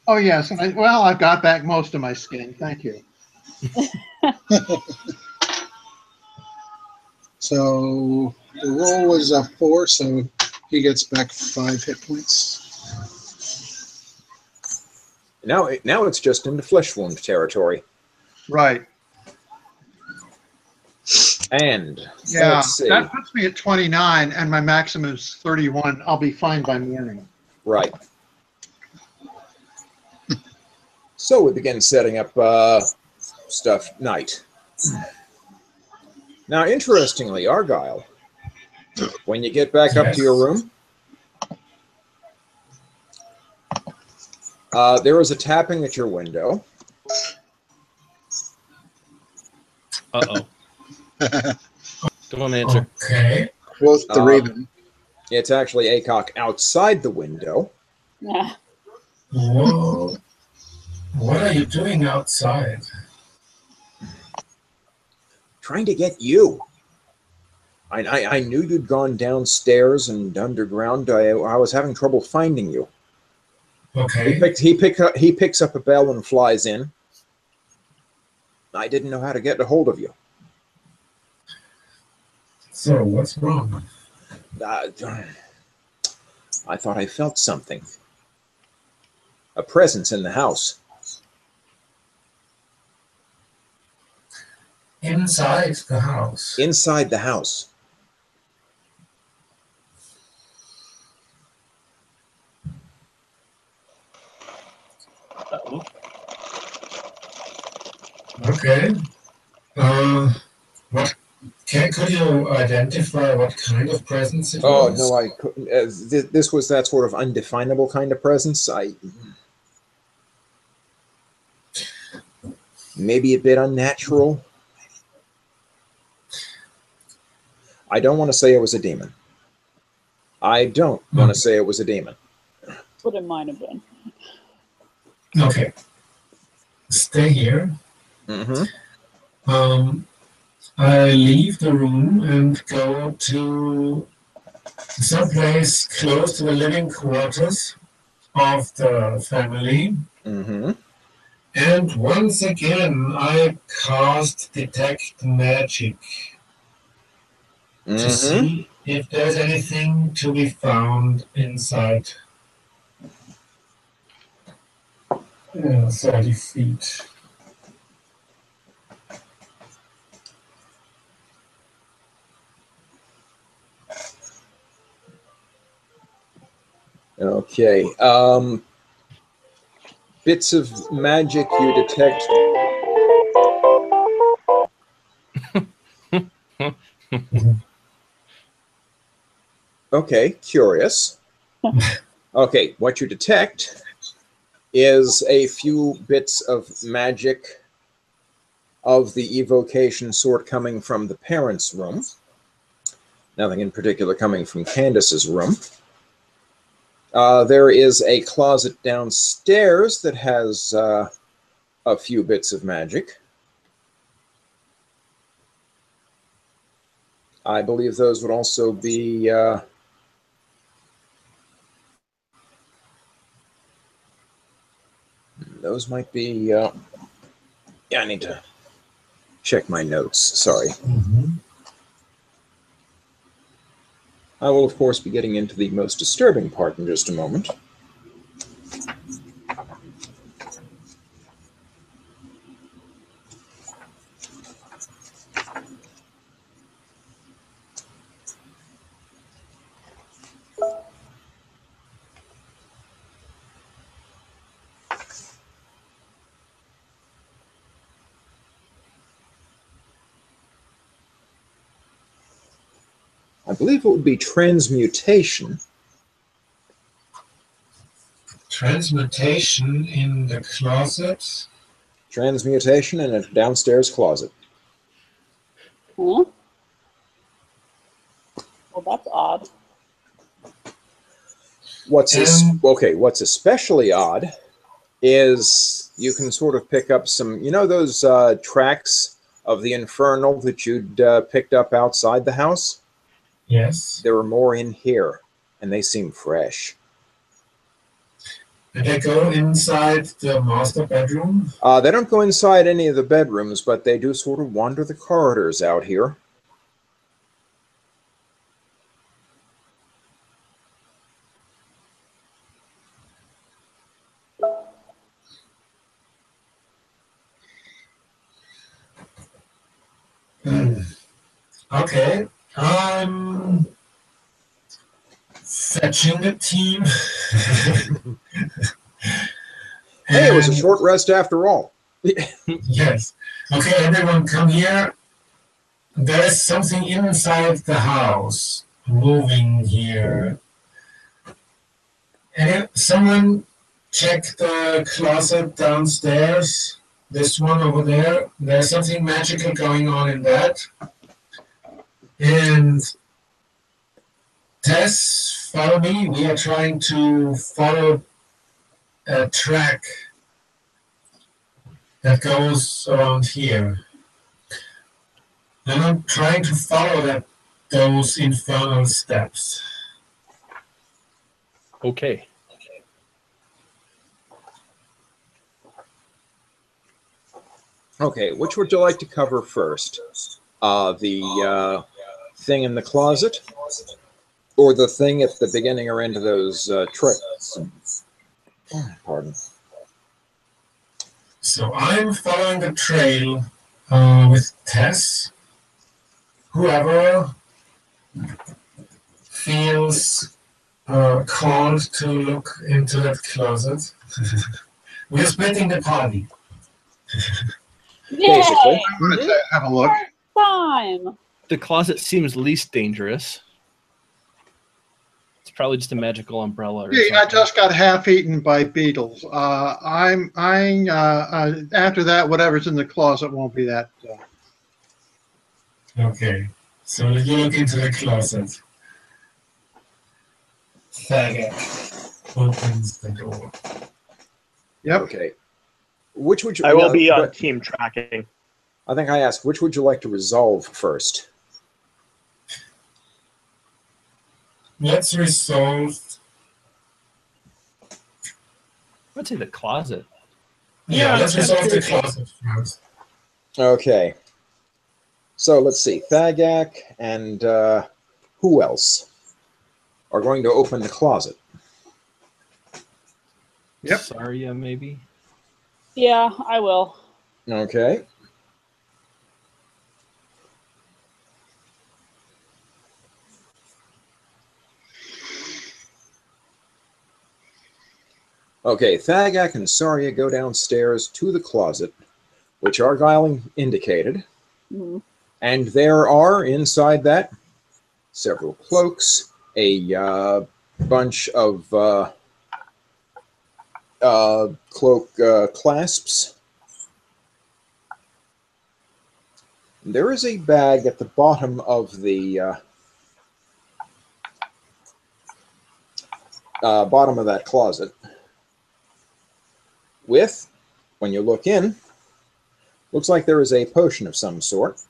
Oh, yes. And I've got back most of my skin. Thank you. So the roll was a 4, so he gets back 5 hit points. Now it's just into flesh wound territory. Right. And yeah, let's see. That puts me at 29, and my maximum is 31. I'll be fine by morning. Right. So we begin setting up stuff night. Now, interestingly, Argyle, when you get back up to your room, there is a tapping at your window. Uh-oh. Don't answer. Okay. Well, the raven. It's actually Acock outside the window. Yeah. Whoa. What are you doing outside? Trying to get you. I knew you'd gone downstairs and underground. I was having trouble finding you. Okay. He picks up a bell and flies in. I didn't know how to get a hold of you. So, what's wrong? I thought I felt something. A presence in the house. Inside the house. Inside the house. Uh-oh. Okay. What? Could you identify what kind of presence it was? Oh, no, I couldn't. This was that sort of undefinable kind of presence. Maybe a bit unnatural. I don't want to say it was a demon. I don't want to say it was a demon. What it might have been. Okay. Stay here. Mm-hmm. I leave the room and go to someplace close to the living quarters of the family. Mm-hmm. And once again, I cast Detect Magic to see if there's anything to be found inside 30 feet. Okay. Bits of magic you detect. Okay, curious. Okay, what you detect is a few bits of magic of the evocation sort coming from the parents' room. Nothing in particular coming from Candace's room. There is a closet downstairs that has a few bits of magic. I believe those would also be those might be yeah, I need to check my notes, sorry. I will, of course, be getting into the most disturbing part in just a moment. I believe it would be transmutation. Transmutation in the closet. Transmutation in a downstairs closet. Huh? Well, that's odd. What's especially odd is you can sort of pick up some, you know, those tracks of the infernal that you'd picked up outside the house? Yes. There are more in here, and they seem fresh. And they go inside the master bedroom? They don't go inside any of the bedrooms, but they do sort of wander the corridors out here. Okay. I'm fetching the team. Hey, it was a short rest after all. Yes. Okay, everyone come here. There is something inside the house moving here. And someone check the closet downstairs. This one over there. There's something magical going on in that. And Tess, follow me. We are trying to follow a track that goes around here. And I'm trying to follow those infernal steps. Okay. Okay, which would you like to cover first? The thing in the closet? Or the thing at the beginning or end of those tricks? Oh, pardon. So I'm following the trail with Tess. Whoever feels called to look into that closet. We're splitting the party. Yay! Basically. I'm going to have a look. Time. The closet seems least dangerous. It's probably just a magical umbrella or Gee, I something. just got half eaten by beetles. After that, whatever's in the closet won't be that. Okay, so you look into the closet. Faggot opens the door. Yep. Okay. Which would you? I will be on team tracking. I think I asked, which would you like to resolve first? Let's resolve. I'd say the closet. Yeah, let's resolve the closet first. Okay. So let's see. Thagak and who else are going to open the closet? Yep. Saria, maybe? Yeah, I will. Okay. Okay, Thagak and Saria go downstairs to the closet, which Argyle indicated. Mhm. And there are, inside that, several cloaks, a bunch of cloak clasps. There is a bag at the bottom of the bottom of that closet with, when you look in, looks like there is a potion of some sort.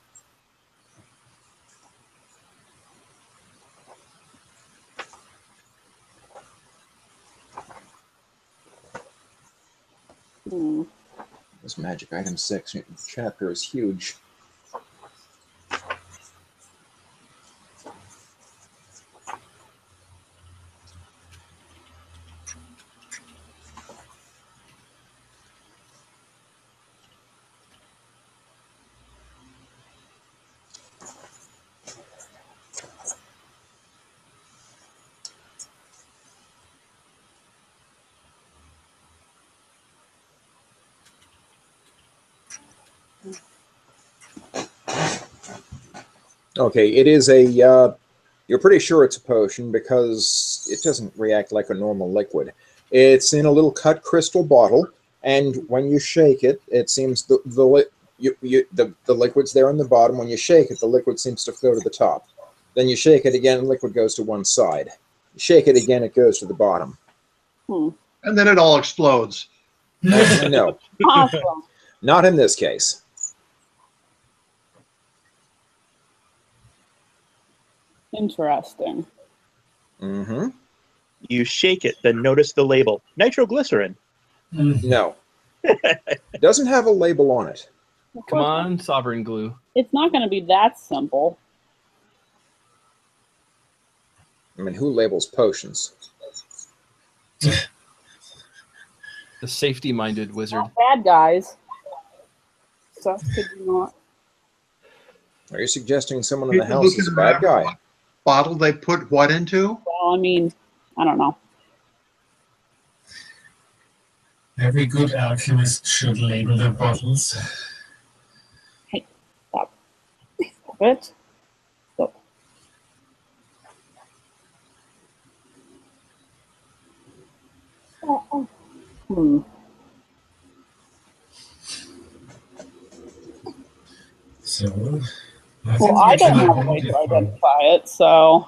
This magic item section chapter is huge. Okay, it is a, you're pretty sure it's a potion because it doesn't react like a normal liquid. It's in a little cut crystal bottle, and when you shake it, it seems the liquid's there on the bottom. When you shake it, the liquid seems to go to the top. Then you shake it again, and the liquid goes to one side. You shake it again, it goes to the bottom. And then it all explodes. No. Awesome. Not in this case. Interesting. Mm-hmm. You shake it, then notice the label. Nitroglycerin. No. It doesn't have a label on it. Come on, sovereign glue. It's not going to be that simple. I mean, who labels potions? The safety-minded wizard. Not bad guys. Stuff could be not. Are you suggesting someone in the People house who is a can bad remember guy? what bottle they put what into? Well, I mean, I don't know. Every good alchemist should label their bottles. Hey, stop. Stop it. Stop. So, Well, I don't have a way to identify it, so.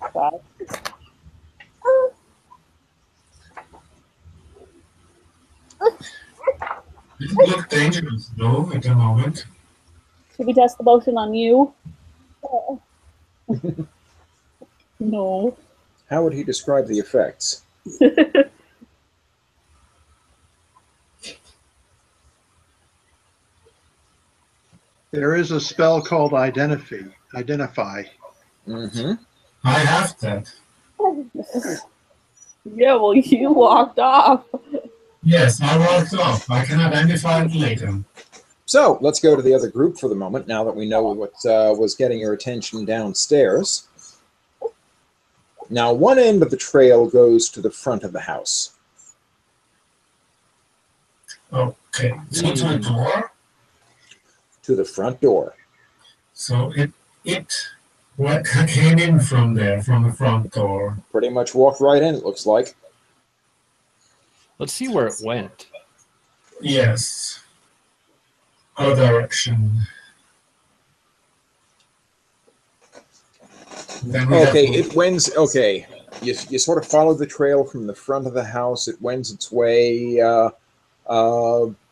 Okay. It look dangerous, though, at the moment. Should we test the motion on you? No. How would he describe the effects? There is a spell called Identify. Mm-hmm. I have that. Yeah, well, you walked off. Yes, I walked off. I can identify it later. So let's go to the other group for the moment, now that we know what was getting your attention downstairs. Now, one end of the trail goes to the front of the house. Okay, so to the door? To the front door. So what came in from there, from the front door? Pretty much walked right in, it looks like. Let's see where it went. Yes. Other direction. Okay, it wends. Okay, you sort of follow the trail from the front of the house. It wends its way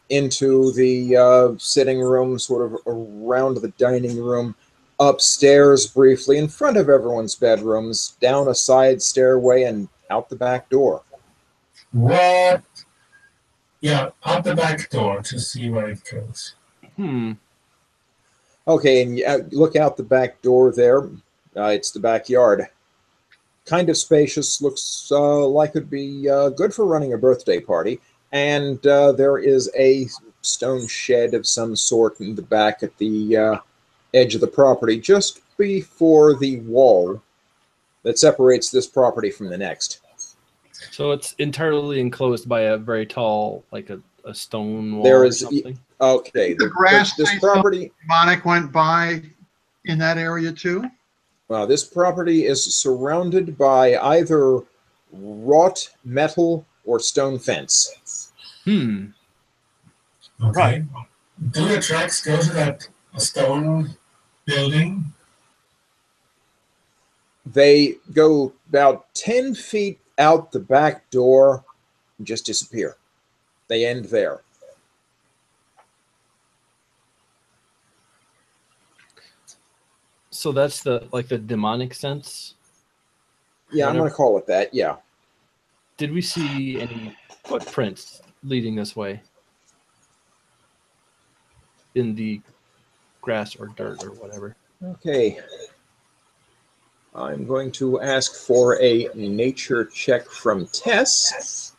into the sitting room, sort of around the dining room, upstairs briefly, in front of everyone's bedrooms, down a side stairway, and out the back door. What? Yeah, out the back door to see where it goes. Okay, and you look out the back door there. It's the backyard. Kind of spacious, looks like it'd be good for running a birthday party. And there is a stone shed of some sort in the back at the edge of the property, just before the wall that separates this property from the next. So it's entirely enclosed by a very tall, like a stone wall There or is something. okay. The grass This say property. demonic went by in that area too. Well, this property is surrounded by either wrought metal or stone fence. Hmm. Okay. Do the tracks go to that stone building? They go about 10 feet out the back door and just disappear. They end there. So that's the demonic sense. Yeah, I'm going to call it that. Yeah. Did we see any footprints leading this way in the grass or dirt or whatever? Okay. I'm going to ask for a nature check from Tess.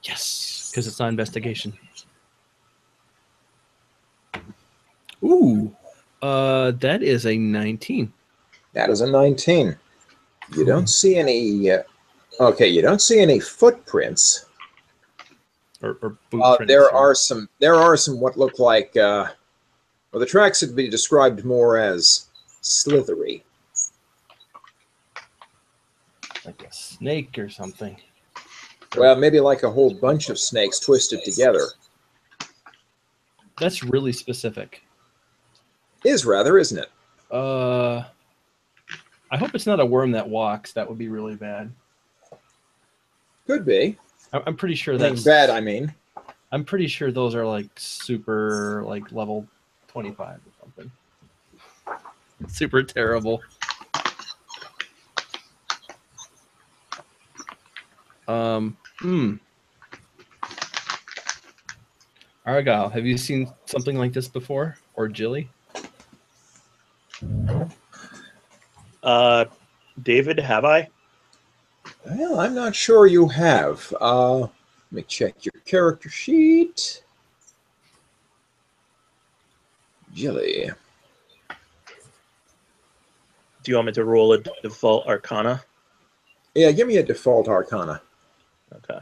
Yes, because it's not investigation. Ooh, that is a 19. That is a 19. You don't see any. Okay, you don't see any footprints. Or boot prints. There are some. There are some what look like. Well, the tracks would be described more as slithery. Like a snake or something. Well, maybe like a whole bunch of snakes twisted together. That's really specific. Is rather, isn't it? I hope it's not a worm that walks. That would be really bad. Could be. I'm pretty sure that's bad. I mean, I'm pretty sure those are like super, like level 25 or something. Super terrible. Argyle, have you seen something like this before? Or Jilly? David, have I? well, I'm not sure you have. Let me check your character sheet. Jilly. Do you want me to roll a default Arcana? Yeah, give me a default Arcana. Okay.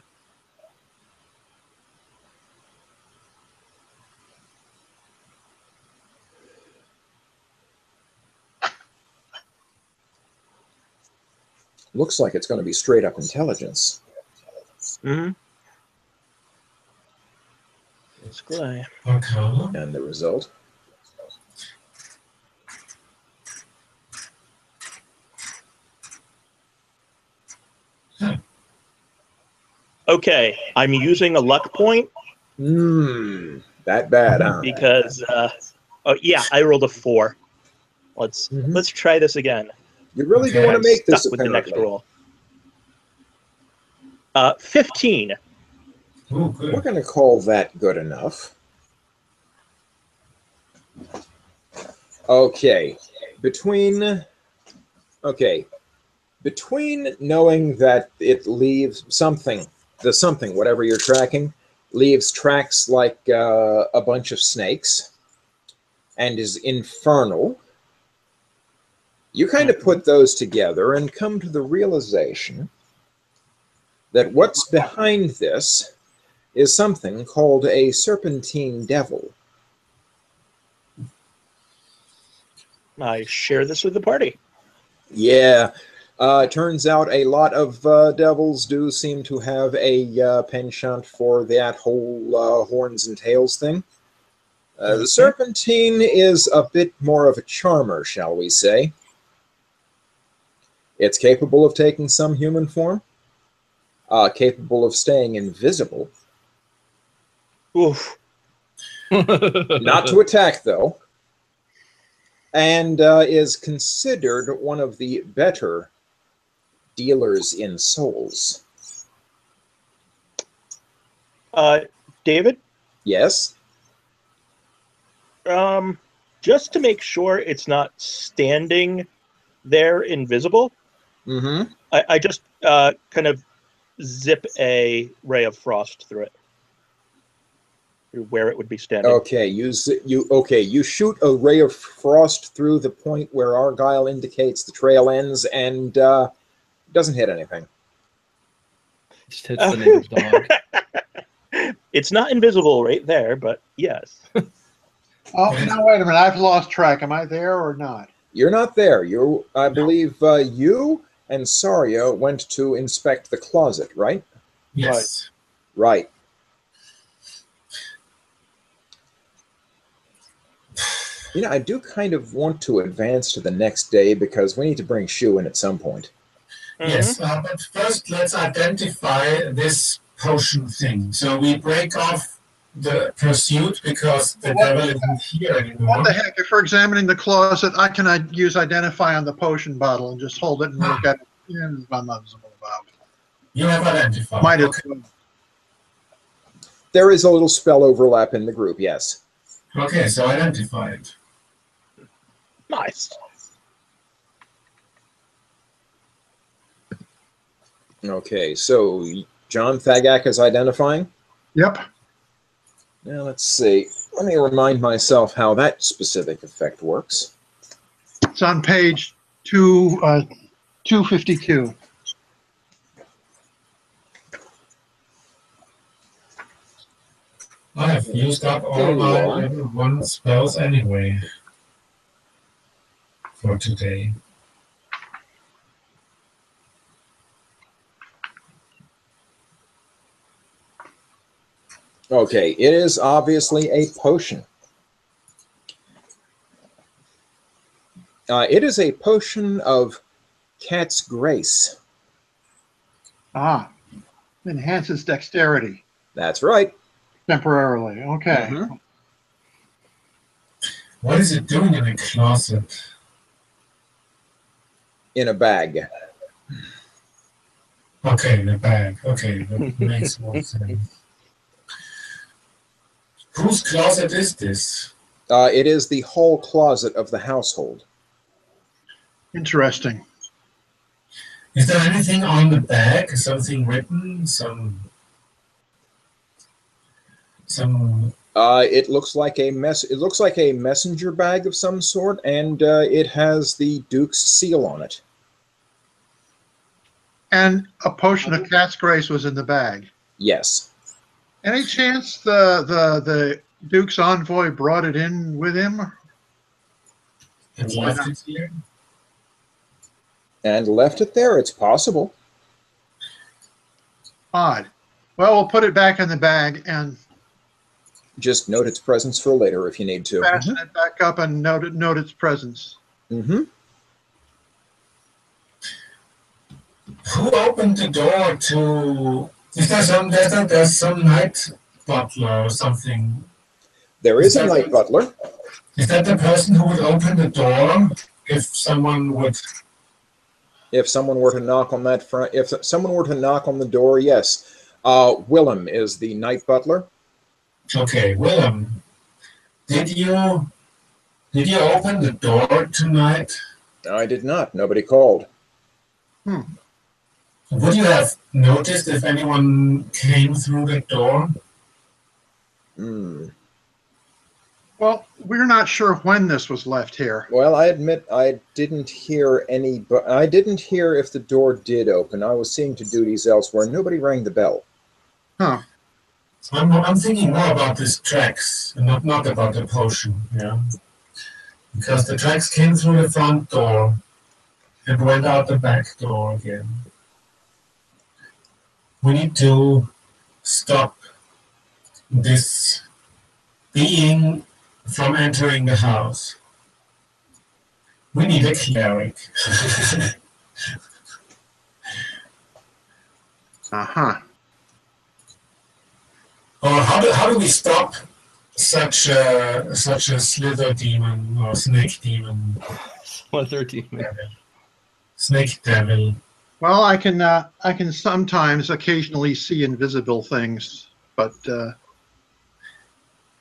Looks like it's going to be straight up intelligence. Mm-hmm. Display. Okay. And the result. Okay, I'm using a luck point. That bad, huh? Because, oh yeah, I rolled a 4. Let's try this again. You really do want to make this with the next roll. 15. Ooh, good. We're going to call that good enough. Okay. Between knowing that it leaves something, whatever you're tracking, leaves tracks like a bunch of snakes and is infernal, you kind of put those together and come to the realization that what's behind this is something called a serpentine devil. I share this with the party. Yeah. Turns out a lot of devils do seem to have a penchant for that whole horns and tails thing. The serpentine is a bit more of a charmer, shall we say. It's capable of taking some human form, capable of staying invisible. Oof. Not to attack, though. And is considered one of the better dealers in souls. David? Yes? Just to make sure it's not standing there invisible, I just kind of zip a ray of frost through it. Where it would be standing. Okay, you shoot a ray of frost through the point where Argyle indicates the trail ends and doesn't hit anything. Just hits the neighbor's dog. It's not invisible right there, but yes. Oh, now wait a minute. I've lost track. Am I there or not? You're not there. I believe you and Saria went to inspect the closet, right? Yes. Right. You know, I do kind of want to advance to the next day because we need to bring Shu in at some point. Yes, but first let's identify this potion thing. So we break off the pursuit because the devil isn't here anymore. What the heck? If we're examining the closet, I can use identify on the potion bottle and just hold it and look at it. Yeah, I'm not visible about. You have identified. Might have. Okay. There is a little spell overlap in the group, yes. Okay, so identified. Nice. Okay, so John Thagak is identifying? Yep. Now let's see. Let me remind myself how that specific effect works. It's on page 252. I have used up all my level 1 spells anyway for today. Okay, it is obviously a potion. It is a potion of cat's grace. Ah, enhances dexterity That's right. temporarily. Okay. Mm-hmm. What is it doing in the closet? In a bag. Okay, the bag. Okay, that makes more sense. Whose closet is this? It is the whole closet of the household. Interesting. Is there anything on the bag? Something written? Some. It looks like a messenger bag of some sort, and it has the Duke's seal on it. And a potion of cat's grace was in the bag. Yes. Any chance the Duke's envoy brought it in with him? And left it here? And left it there. It's possible. Odd. Well, we'll put it back in the bag and just note its presence for later if you need to. Fasten it back up and note its presence. Mm-hmm. Who opened the door to? Is there there's some night butler or something? There is a night butler. Is that the person who would open the door if someone would? If someone were to knock on that front, if someone were to knock on the door, yes. Willem is the night butler. Okay, Willem, did you open the door tonight? I did not. Nobody called. Would you have noticed if anyone came through the door? Well, we're not sure when this was left here. Well, I admit I didn't hear any, but I didn't hear if the door did open. I was seeing to duties elsewhere. Nobody rang the bell. Huh. I'm thinking more about these tracks, and not about the potion, yeah. Because the tracks came through the front door and went out the back door again. We need to stop this being from entering the house. We need a cleric. Uh-huh. Or how do we stop such a slither demon or snake demon? Slither demon. Snake devil. Well, I can sometimes occasionally see invisible things, but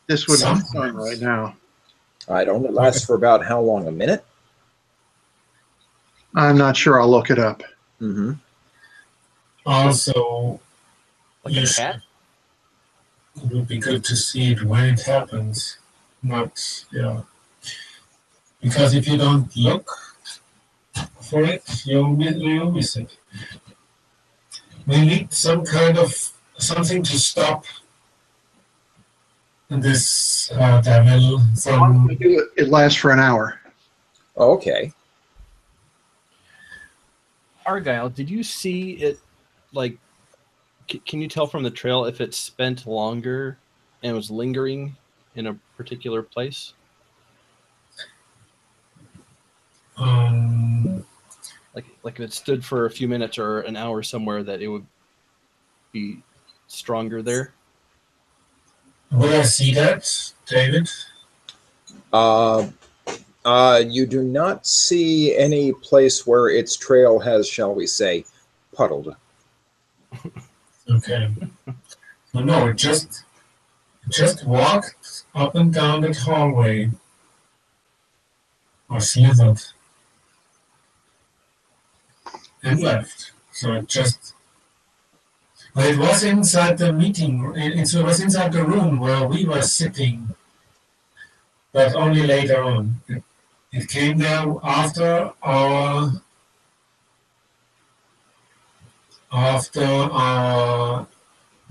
this wouldn't be fun right now. It only lasts for about how long? A minute? I'm not sure. I'll look it up. Mm-hmm. Also, Like a cat? It would be good to see it when it happens. Not, yeah. Because if you don't look for it, you'll miss it. we need some kind of something to stop this devil from. It lasts for an hour. Okay. Argyle, did you see it? Like, can you tell from the trail if it spent longer and was lingering in a particular place? Like if it stood for a few minutes or an hour somewhere, that it would be stronger there. Will I see that, David? You do not see any place where its trail has, shall we say, puddled. Okay. Well, no, it just walked up and down that hallway, or slithered, and left. So it just. But it was inside the meeting. It was inside the room where we were sitting, but only later on. It came there after our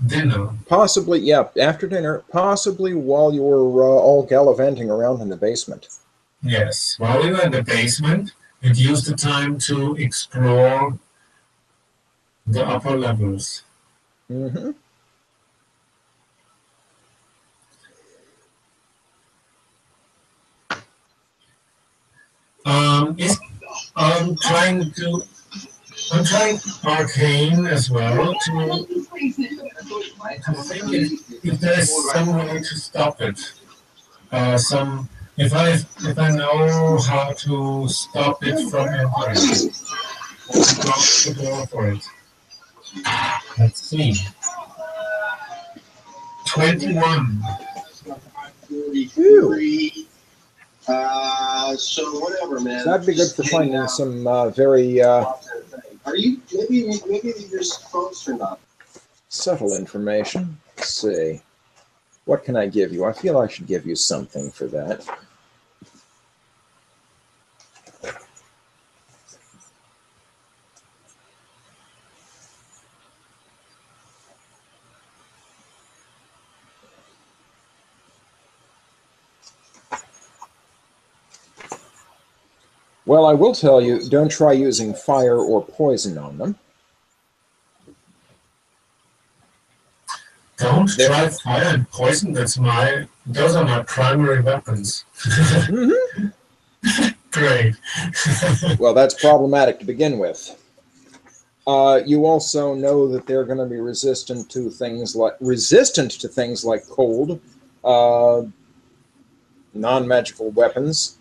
dinner. Possibly, yeah, after dinner. Possibly while you were all gallivanting around in the basement. Yes, while we were in the basement, it used the time to explore the upper levels. Mm-hmm. I'm trying arcane as well to think if there's some way to stop it. If I know how to stop it from entering, lock the door for it. Let's see. 21. So whatever, man. So that'd be good for finding some very Are you maybe your phone's turned off? subtle information. Let's see. What can I give you? I feel I should give you something for that. Well, I will tell you, don't try using fire or poison on them. Don't try fire and poison. Those are my primary weapons. Mm-hmm. Great. Well, that's problematic to begin with. You also know that they're going to be resistant to things like cold, non-magical weapons,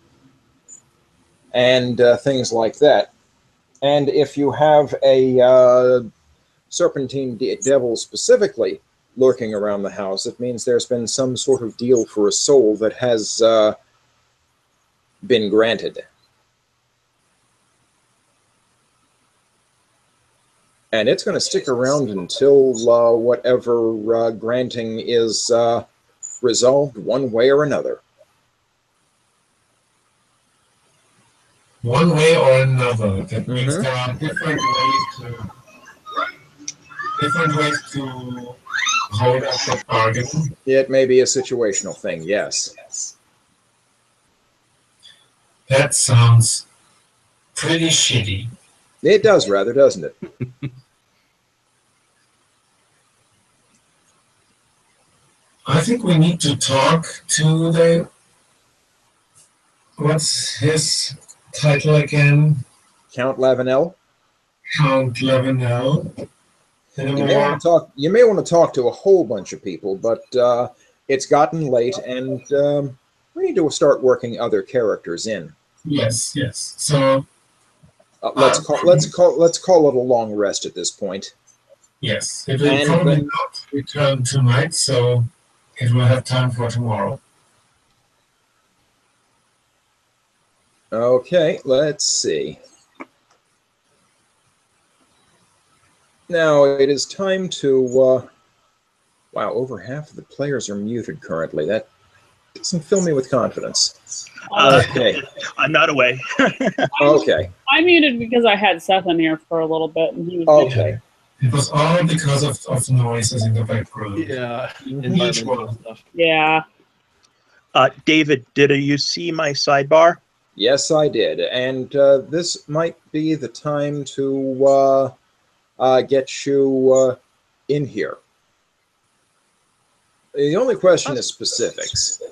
and things like that. And if you have a serpentine devil specifically lurking around the house, it means there's been some sort of deal for a soul that has been granted. And it's going to stick around until whatever granting is resolved one way or another. One way or another. That means there are different ways to hold up the bargain. It may be a situational thing, yes. That sounds pretty shitty. It does rather, doesn't it? I think we need to talk to the... What's his title again? Count Lavinnel. Count Lavinnel. You may want to talk to a whole bunch of people, but it's gotten late, and we need to start working other characters in. Yes. So let's call it a long rest at this point. Yes, it will probably not return tonight, so it will have time for tomorrow. Okay, let's see. Now it is time to, wow, over half of the players are muted currently. That doesn't fill me with confidence. Okay. I'm not away. Okay. I muted because I had Seth in here for a little bit. And he was Okay. It was all because of noises in the background. Yeah, Each one. stuff. Yeah. David, did you see my sidebar? Yes, I did. And this might be the time to get you in here. The only question is specifics.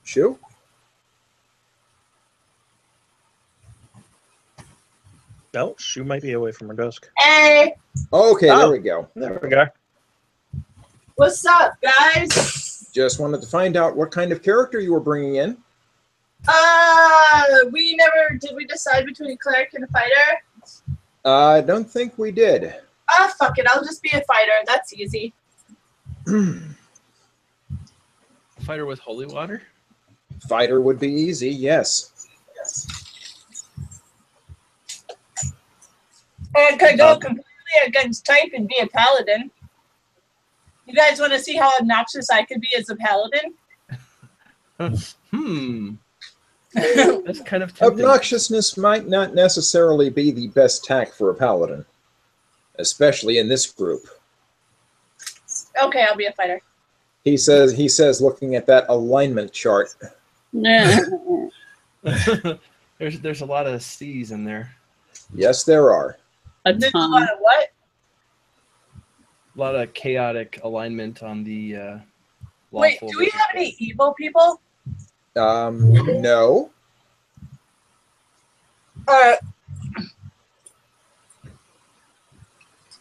Shu? No, Shu might be away from her desk. Hey, Okay, Oh. there we go. There we go. what's up, guys? Just wanted to find out what kind of character you were bringing in. Did we decide between a cleric and a fighter? I don't think we did. Ah, fuck it, I'll just be a fighter. That's easy. Fighter with holy water? Fighter would be easy, yes. And could go completely against type and be a paladin. You guys want to see how obnoxious I could be as a paladin? That's kind of tempting. Obnoxiousness might not necessarily be the best tack for a paladin, especially in this group. Okay, I'll be a fighter. He says, looking at that alignment chart. No. There's a lot of C's in there. Yes, there are. There's a lot of what? A lot of chaotic alignment on the Wait, lawful do we versus- have any evil people? No.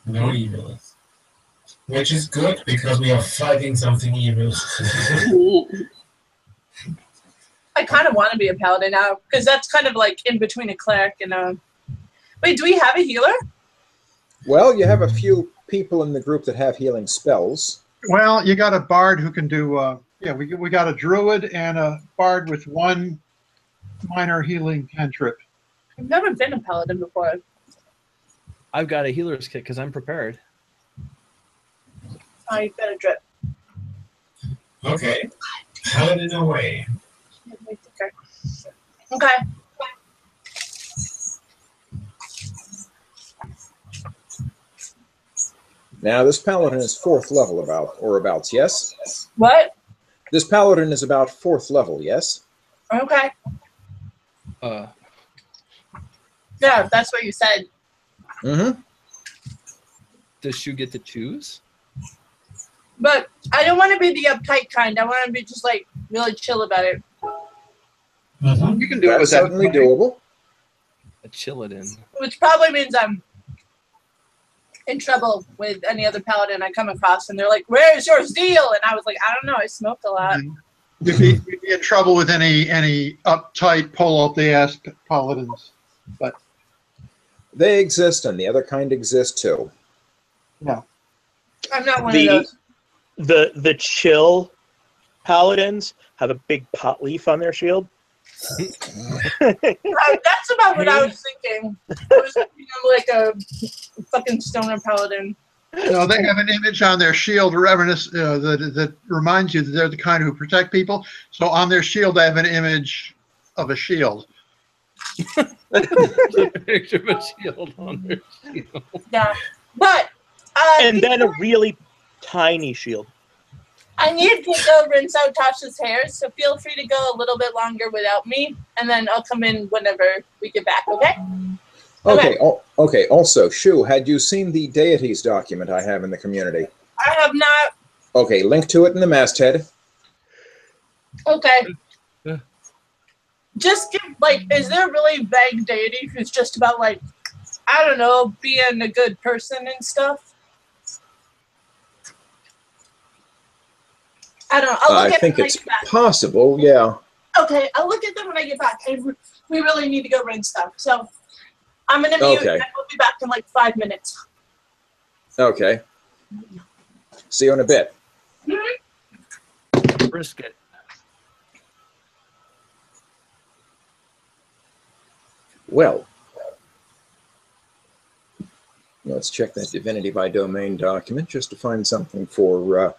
No evil. Which is good because we are fighting something evil. I kind of want to be a paladin now because that's kind of like in between a cleric and a. Wait, do we have a healer? Well, you have a few people in the group that have healing spells. Well, you got a bard who can do. We got a druid and a bard with one minor healing cantrip. I've never been a paladin before. I've got a healer's kit because I'm prepared. Oh, you got a drip. Okay. Paladin away. Okay. Now, this paladin is 4th level abouts, yes? What? This paladin is about 4th level, yes? Okay. Uh, Yeah, that's what you said. Mm-hmm. does Shu get to choose? But I don't want to be the uptight kind. I want to be just like really chill about it. You can do it That's without certainly doable. A chill it in. Which probably means I'm in trouble with any other paladin I come across, and they're like, "Where's your zeal?" And I was like, "I don't know. I smoked a lot." You'd be in trouble with any uptight, pull out the ass paladins. But They exist, and the other kind exist too. no, I'm not one of those. The chill paladins have a big pot leaf on their shield. That's about what I was thinking. I was thinking of like a fucking stoner paladin. no, they have an image on their shield that reminds you that they're the kind who protect people. So on their shield, they have an image of a shield. Picture of a shield on their shield. Yeah, but And then a really tiny shield. I need to go rinse out Tasha's hair, so feel free to go a little bit longer without me, and then I'll come in whenever we get back. Okay? Okay. Okay. Also, Shu, had you seen the deities document I have in the community? I have not. Okay, link to it in the masthead. Okay. Yeah. Just give, like, is there really vague deity who's just about, like, I don't know, being a good person and stuff? I don't know. I'll look I at think them when it's I get back. possible, yeah. Okay, I'll look at them when I get back. We really need to go rinse stuff. So I'm going to mute, Okay. and we'll be back in, like, 5 minutes. Okay. See you in a bit. Brisket. Well, Let's check that Divinity by Domain document just to find something for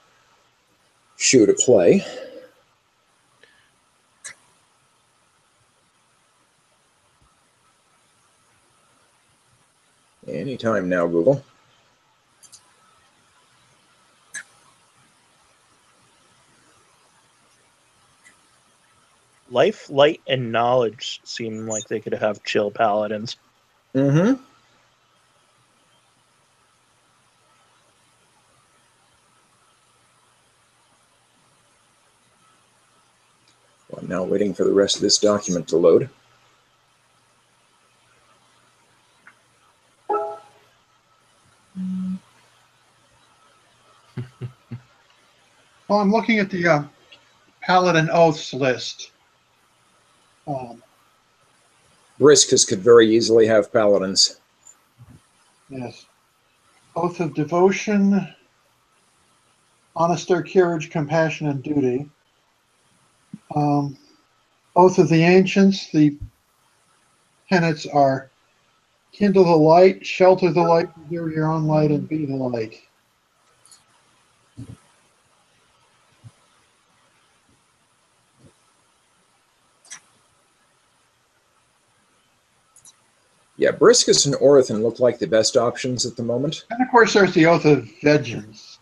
Shu to play. Anytime now, Google. Life, light, and knowledge seem like they could have chill paladins. Mm-hmm. Well, I'm now waiting for the rest of this document to load. Well, I'm looking at the Paladin Oaths list. Briscus could very easily have paladins. Yes. Oath of Devotion, Honesty, Courage, Compassion, and Duty. Oath of the Ancients, the tenets are kindle the light, shelter the light, preserve your own light, and be the light. Yeah, Briscus and Orathan look like the best options at the moment. And of course, there's the Oath of Vengeance.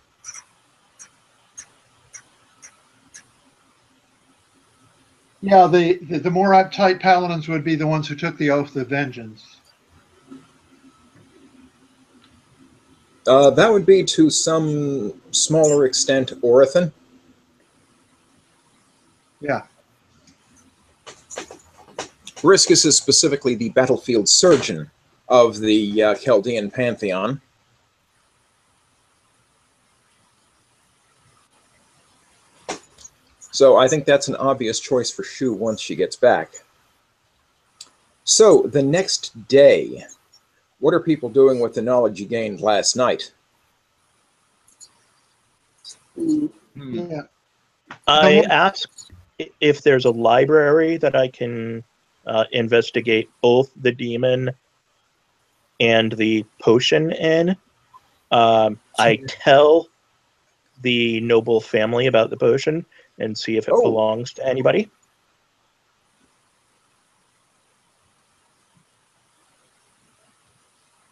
Yeah, the more uptight paladins would be the ones who took the Oath of Vengeance. That would be to some smaller extent Orathan. Yeah. Briscus is specifically the battlefield surgeon of the Chaldean pantheon. So I think that's an obvious choice for Shu once she gets back. So the next day, what are people doing with the knowledge you gained last night? Yeah. I asked if there's a library that I can investigate both the demon and the potion in. I tell the noble family about the potion and see if it belongs to anybody.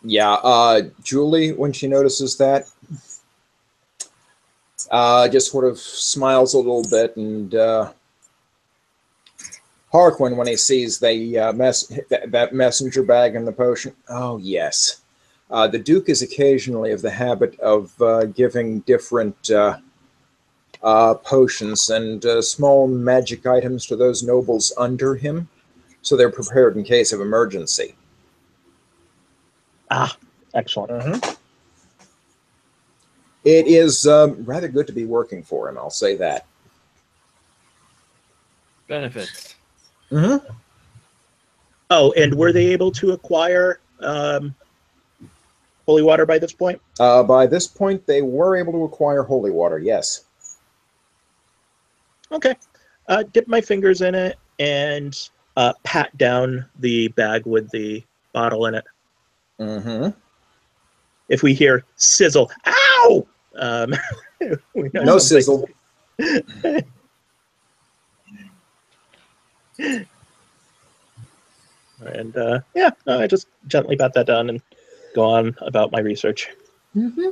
Yeah, Julie, when she notices that, just sort of smiles a little bit, and Harquin, when he sees the that messenger bag and the potion, oh yes. The Duke is occasionally of the habit of giving different potions and small magic items to those nobles under him, so they're prepared in case of emergency. Ah, excellent. Mm-hmm. It is rather good to be working for him, I'll say that. Benefits. Mm-hmm. Oh, and were they able to acquire holy water by this point? By this point, they were able to acquire holy water, yes. Okay. Dip my fingers in it and pat down the bag with the bottle in it. Mm-hmm. If we hear sizzle, ow! We know no something. sizzle. And yeah, no, I just gently pat that down and go on about my research. Mm-hmm.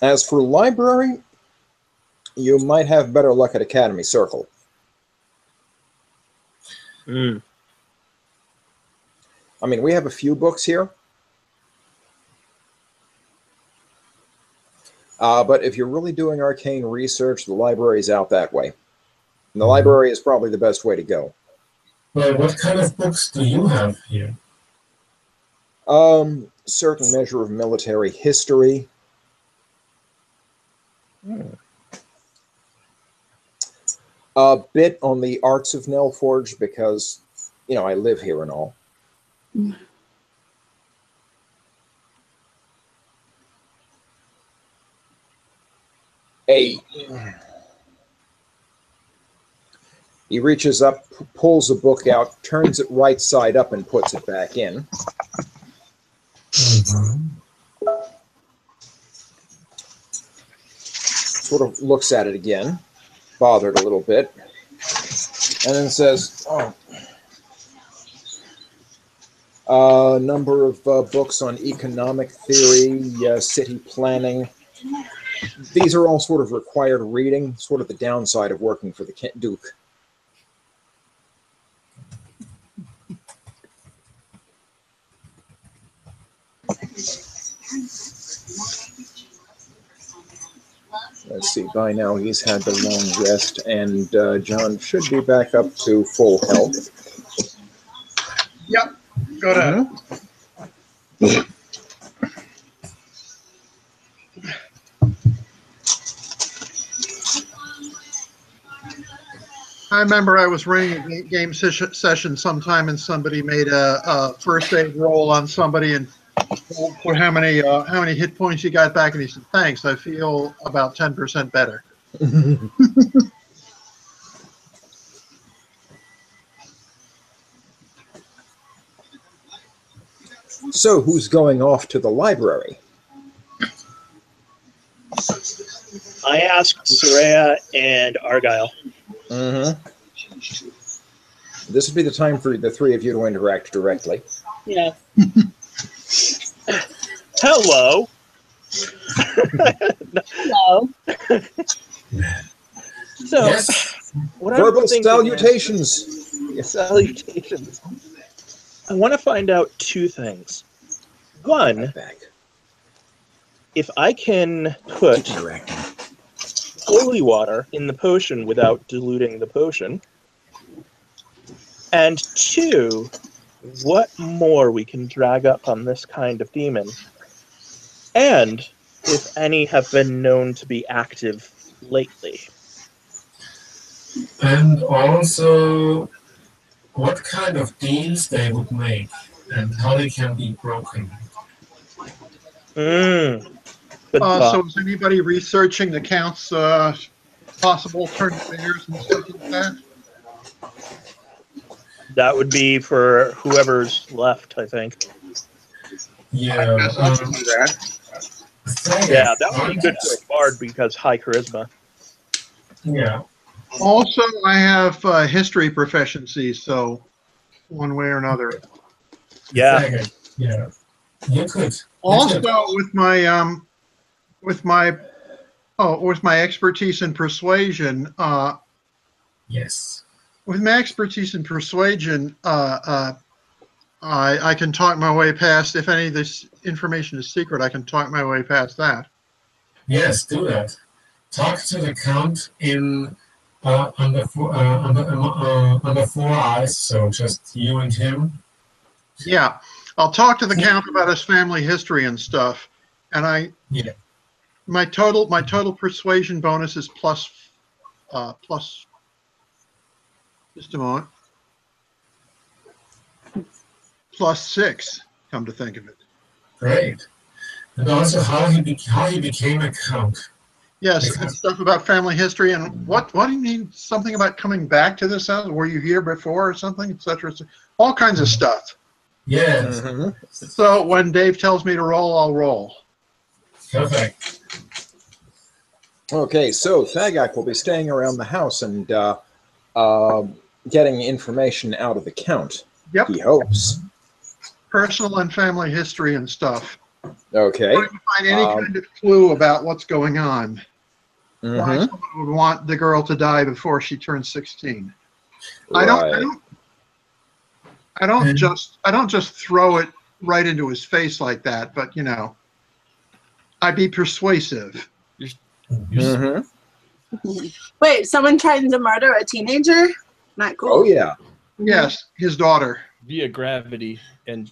As for library, you might have better luck at Academy Circle. Mm. I mean, we have a few books here. But if you're really doing arcane research, the library's out that way. And the library is probably the best way to go. Well, what kind of books do you have here? Certain measure of military history. A bit on the arts of Nelforge because, you know, I live here and all. He reaches up, pulls a book out, turns it right side up, and puts it back in. Sort of looks at it again, bothered a little bit, and then says, number of books on economic theory, city planning. These are all sort of required reading, sort of the downside of working for the Duke. Let's see, by now he's had the long rest, and John should be back up to full health. Yep, go ahead. I remember I was running a game session sometime, and somebody made a first aid roll on somebody and for how many hit points you got back, and he said, "Thanks, I feel about 10% better." So, who's going off to the library? I asked Soraya and Argyle. This would be the time for the three of you to interact directly. Yes. Hello. Hello. So, Yes. what Verbal I'm thinking salutations. is, salutations. I want to find out two things. One, if I can put holy water in the potion without diluting the potion. And two, what more we can drag up on this kind of demon. And if any have been known to be active lately. And also, what kind of deals they would make and how they can be broken. So is anybody researching the Count's possible turn fingers and stuff like that? That would be for whoever's left, I think. Yeah. Yeah, that would be good for a bard because high charisma. Yeah. Also, I have history proficiency, so one way or another. Yeah. Yeah. You could. Also, with my expertise in persuasion. Yes. With my expertise in persuasion, I can talk my way past. If any of this information is secret, I can talk my way past that. Yes, do that. Talk to the Count in under four eyes, so just you and him. Yeah, I'll talk to the Count about his family history and stuff, and my total persuasion bonus is plus. Just a moment. +6. Come to think of it. Great. And also how he became a Count. Yes, and stuff about family history and what do you mean? Something about coming back to this house? Were you here before or something, etc. All kinds of stuff. Yes. So when Dave tells me to roll, I'll roll. Perfect. Okay, so Thagak will be staying around the house and getting information out of the Count. Yep. He hopes. Personal and family history and stuff. Okay. Trying to find any kind of clue about what's going on. Why someone would want the girl to die before she turns 16. Right. I don't just throw it right into his face like that, but you know, I'd be persuasive. Wait, someone tried to murder a teenager? Not cool. Oh yeah. Yes, his daughter. Via gravity, and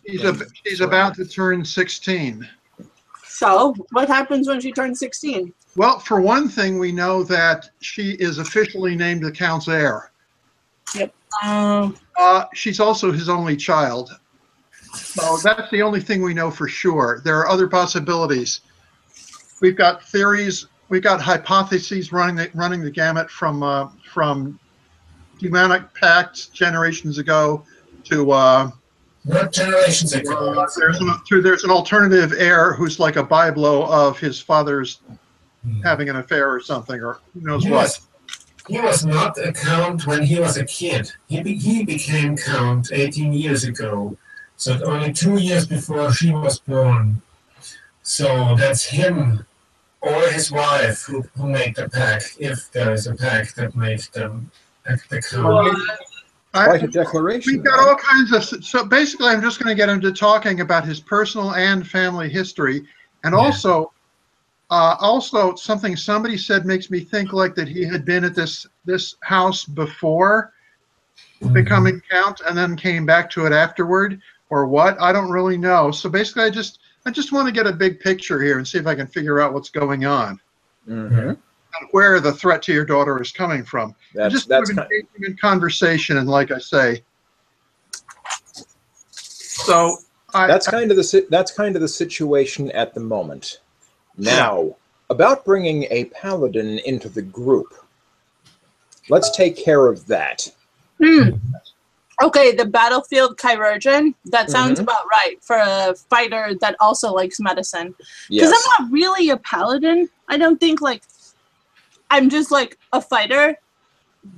she's about to turn 16. So, what happens when she turns 16? Well, for one thing, we know that she is officially named the Count's heir. Yep. She's also his only child. So that's the only thing we know for sure. There are other possibilities. We've got theories. We've got hypotheses running the gamut from demonic pacts generations ago to Not generations ago. There's an alternative heir who's like a byblow of his father's having an affair or something, or who knows what. He was not a count when he was a kid. He became count 18 years ago, so only 2 years before she was born. So that's him or his wife who made the pact, if there is a pact that made them the count. Quite a declaration. We've got all kinds of. So basically, I'm just going to get into talking about his personal and family history, and also something somebody said makes me think like that he had been at this house before becoming count, and then came back to it afterward, or what? I don't really know. So basically, I just want to get a big picture here and see if I can figure out what's going on. Mm-hmm. And where the threat to your daughter is coming from. That's engaging in conversation, and like I say, so that's kind of the situation at the moment. Now, about bringing a paladin into the group, let's take care of that. Okay, the battlefield chirurgeon. That sounds about right for a fighter that also likes medicine. Because I'm not really a paladin. I don't think I'm just like a fighter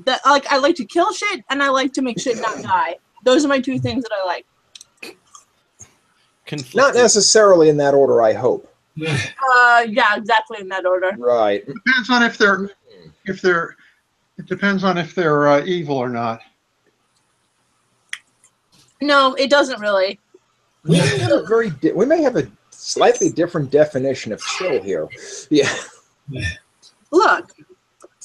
that I like to kill shit and I like to make shit not die. Those are my two things that I like. Not necessarily in that order, I hope. Yeah, exactly in that order. Right. It depends on if they're evil or not. No, it doesn't really. We may have a slightly different definition of chill here. Yeah. Look,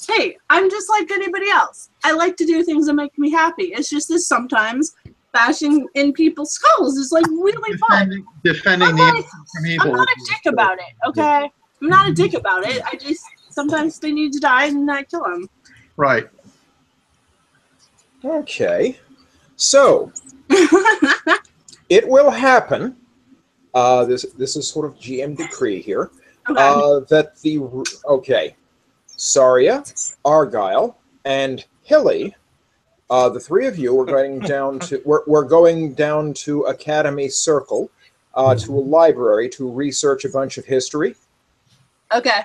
hey, I'm just like anybody else. I like to do things that make me happy. It's just that sometimes bashing in people's skulls is really fun. Defending from evil. I'm not a dick about it, okay? I'm not a dick about it. I just, sometimes they need to die and I kill them. Right. Okay. So, it will happen. This is sort of GM decree here. Okay. Saria, Argyle, and Hilly, the three of you are going down to we're going down to Academy Circle, to a library to research a bunch of history. Okay.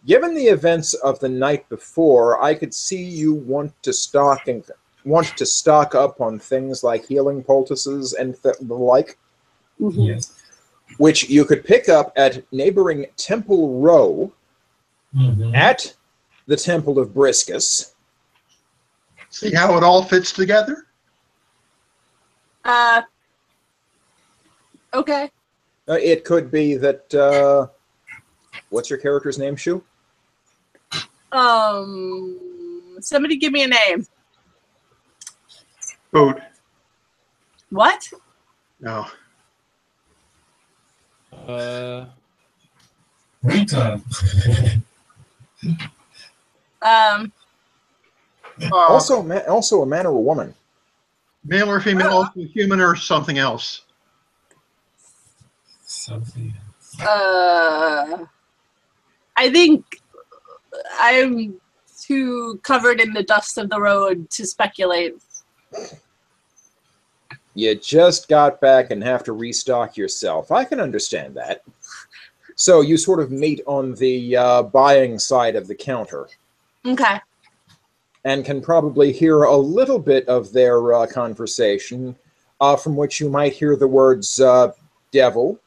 Given the events of the night before, I could see you want to stock up on things like healing poultices and the like. Yes. Which you could pick up at neighboring Temple Row, at the Temple of Briscus. See how it all fits together? Okay. It could be that, what's your character's name, Shu? Somebody give me a name. Boot. What? No. Rita. Also a man or a woman. Male or female, also human or something else. Something else. I think I'm too covered in the dust of the road to speculate. You just got back and have to restock yourself. I can understand that. So you sort of meet on the buying side of the counter. Okay. And can probably hear a little bit of their conversation, from which you might hear the words devil,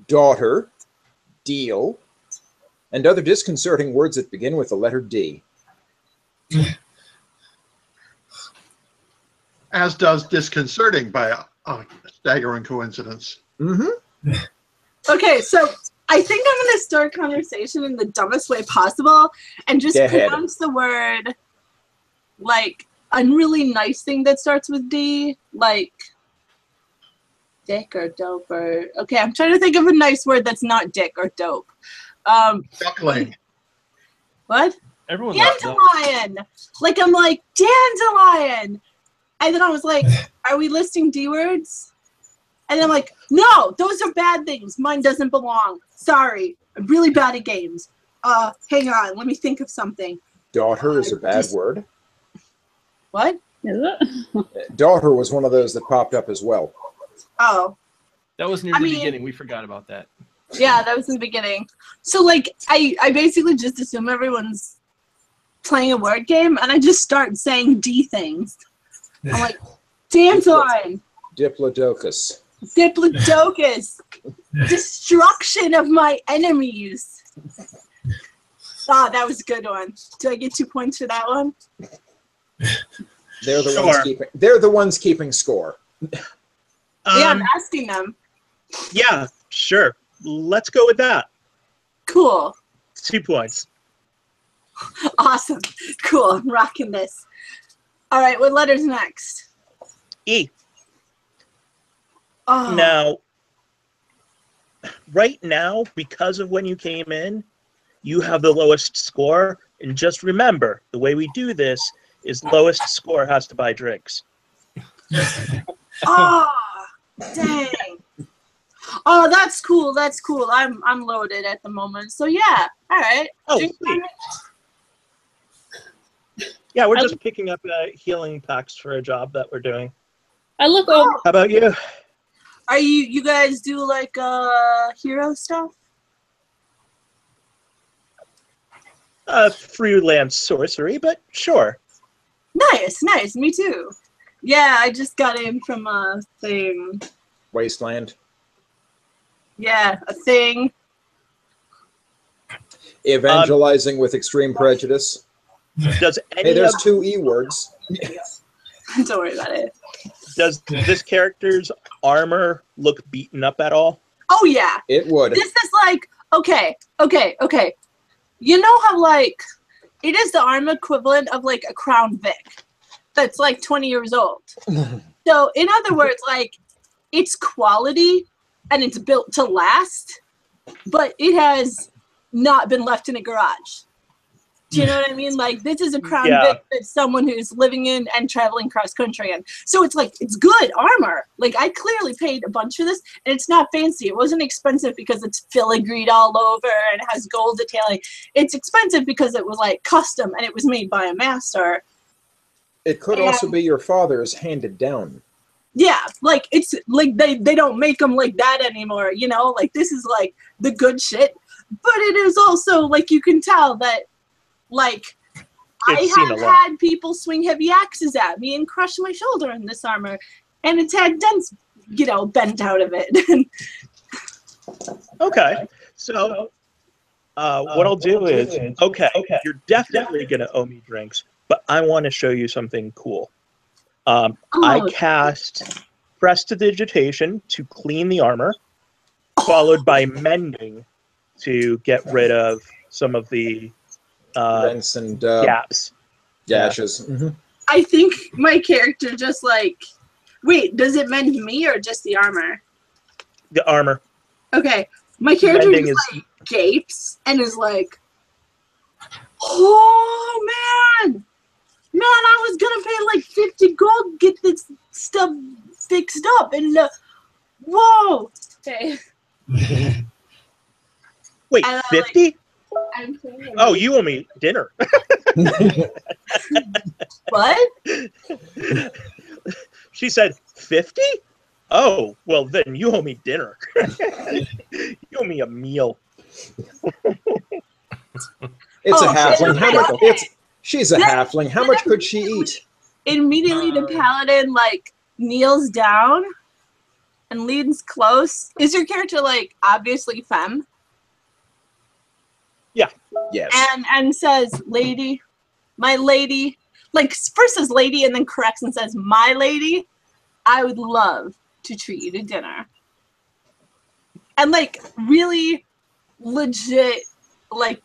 daughter, deal, and other disconcerting words that begin with the letter D. As does disconcerting by a staggering coincidence. Mm-hmm. Okay, so I think I'm going to start conversation in the dumbest way possible and just pronounce the word, a really nice thing that starts with D, like dick or dope or... Okay, I'm trying to think of a nice word that's not dick or dope. Duckling. What? Everyone dandelion! I'm like, dandelion! And then I was like, are we listing D words? And then I'm like, no, those are bad things. Mine doesn't belong. Sorry. I'm really bad at games. Hang on. Let me think of something. Daughter is a bad word. What? Is it? Daughter was one of those that popped up as well. Oh. That was near the beginning. We forgot about that. Yeah, that was in the beginning. So, like, I basically just assume everyone's playing a word game, and I just start saying D things. I'm like, dance line. Diplodocus. Diplodocus. Destruction of my enemies. Ah, that was a good one. Do I get 2 points for that one? They're the ones keeping score. Yeah, I'm asking them. Yeah, sure. Let's go with that. Cool. 2 points. Awesome. Cool. I'm rocking this. All right, what letter's next? E. Oh. Now, right now, because of when you came in, you have the lowest score. And just remember, the way we do this is lowest score has to buy drinks. Oh, dang. Oh, that's cool. That's cool. I'm loaded at the moment. So yeah. All right. Oh, sweet. Yeah, we're just picking up healing packs for a job that we're doing. I look over. How about you? Are you guys do like hero stuff? Freelance sorcery, but sure. Nice, nice. Me too. Yeah, I just got in from a thing. Wasteland. Yeah, a thing. Evangelizing with extreme prejudice. Does hey, there's 2 E words. Don't worry about it. Does this character's armor look beaten up at all? Oh yeah. It would. This is like okay. You know how like it is the armor equivalent of like a Crown Vic that's like 20 years old. So in other words, like it's quality and it's built to last, but it has not been left in a garage. Do you know what I mean? Like this is a Crown Vic that someone who's living in and traveling cross country in. So it's like it's good armor. Like I clearly paid a bunch for this, and it's not fancy. It wasn't expensive because it's filigreed all over and it has gold detailing. It's expensive because it was like custom and it was made by a master. It could also be your father's handed down. Yeah, like it's like they don't make them like that anymore. You know, like this is like the good shit. But it is also like you can tell that. Like, I have had people swing heavy axes at me and crush my shoulder in this armor, and it's had dents, you know, bent out of it. Okay, so what I'll do is, you're definitely going to owe me drinks, but I want to show you something cool. I cast Prestidigitation to clean the armor, followed by Mending to get rid of some of the rents and gaps, gashes. Mm-hmm. I think my character just like, wait, does it mend me or just the armor? The armor. Okay, my character just like gapes and is like, oh man, I was gonna pay like 50 gold to get this stuff fixed up, and whoa. Okay. Wait, 50? Oh, you owe me dinner. What? She said 50? Oh, well then you owe me dinner. You owe me a meal. It's a halfling. How much? She's a halfling. How much could she eat? Immediately, the paladin like kneels down and leans close. Is your character like obviously femme? Yeah. Yes. And says, "Lady, my lady," like first says "lady" and then corrects and says, "My lady, I would love to treat you to dinner." And like really legit, like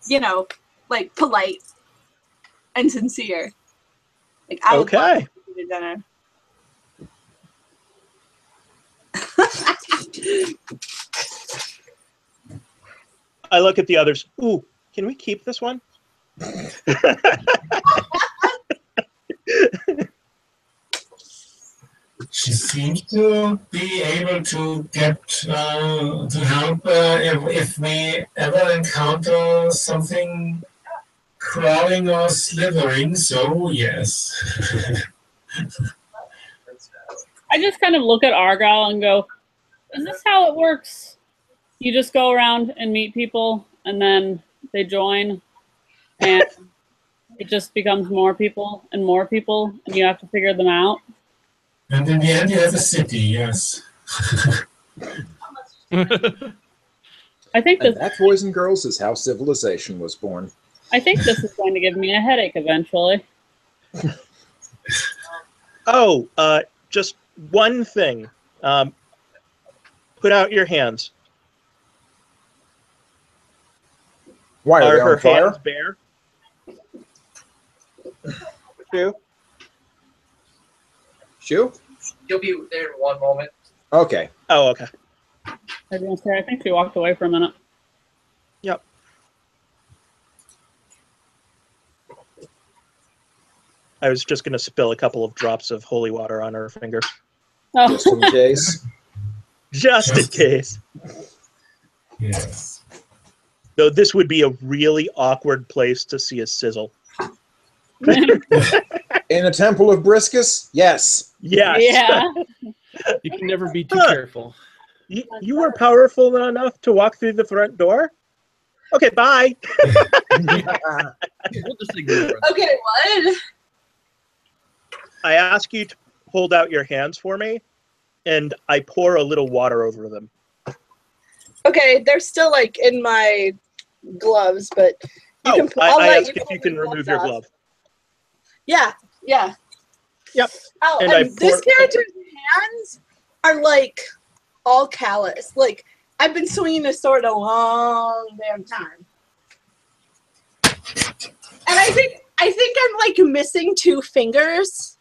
you know, like polite and sincere. Like I would love to treat you to dinner. I look at the others. Ooh, can we keep this one? She seems to be able to get to help if we ever encounter something crawling or slithering. So yes. I just kind of look at Argyle and go, is this how it works? You just go around and meet people, and then they join, and it just becomes more people, and you have to figure them out. And in the end, you have a city, yes. I think and that, boys and girls, is how civilization was born. I think this is going to give me a headache eventually. Oh, just one thing. Put out your hands. Why are they her on fire? hands bare? Shu? Shu? You'll be there in one moment. Okay. Oh, okay. I was gonna say, I think she walked away for a minute. Yep. I was just going to spill a couple of drops of holy water on her finger. Oh. Just in case. Just in case. Yes. Though this would be a really awkward place to see a sizzle. In a temple of Briscus? Yes. Yes. Yeah. You can never be too careful. You were powerful enough to walk through the front door? Okay, bye. We'll just ignore it. Okay, what? I ask you to hold out your hands for me, and I pour a little water over them. Okay, they're still like in my gloves, but you can. I ask if you can remove your glove. Yeah, yeah. Yep. Oh, And and this character's hands are like all callous. Like I've been swinging this sword a long damn time, and I think I'm like missing 2 fingers,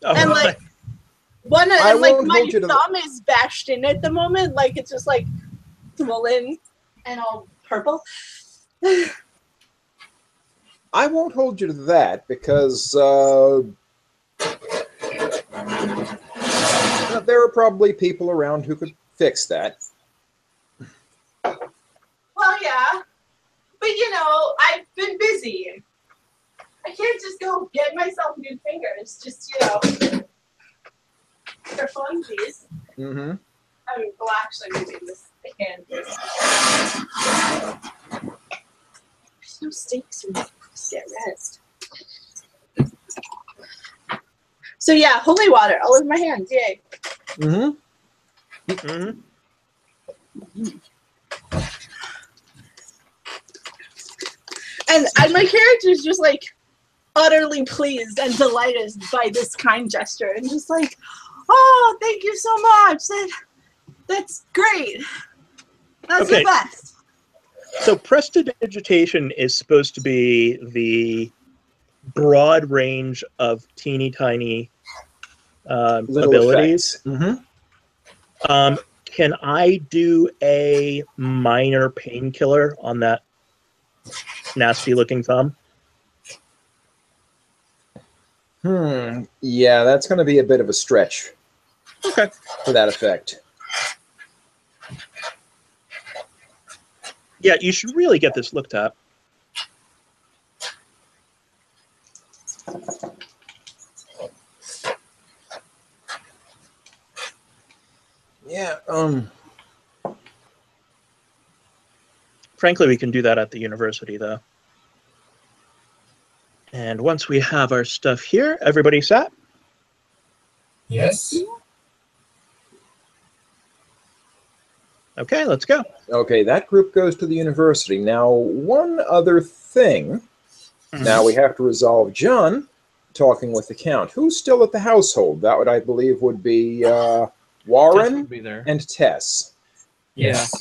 and like one, and like my thumb is bashed in at the moment. Like it's just like swollen and all purple. I won't hold you to that because there are probably people around who could fix that. Well, yeah, but you know, I've been busy. I can't just go get myself new fingers. Just for funsies. Mm-hmm. I mean, well, actually, maybe this I can. There's no stakes in this. Just get rest. So yeah, holy water all over my hands. Yay. Mm-hmm. Mm-hmm. And my character's just like utterly pleased and delighted by this kind gesture, and just like, oh, thank you so much. That's great. That's the best. So prestidigitation is supposed to be the broad range of teeny tiny abilities. Mm-hmm. Can I do a minor painkiller on that nasty looking thumb? Yeah, that's going to be a bit of a stretch. Okay. For that effect. Yeah, you should really get this looked at. Yeah, Frankly, we can do that at the university, though. And once we have our stuff here, everybody set? Yes. Okay, let's go. Okay, that group goes to the university. Now, one other thing. Now we have to resolve John talking with the Count. Who's still at the household? That would, I believe, would be Warren would be there. and Tess. Yes.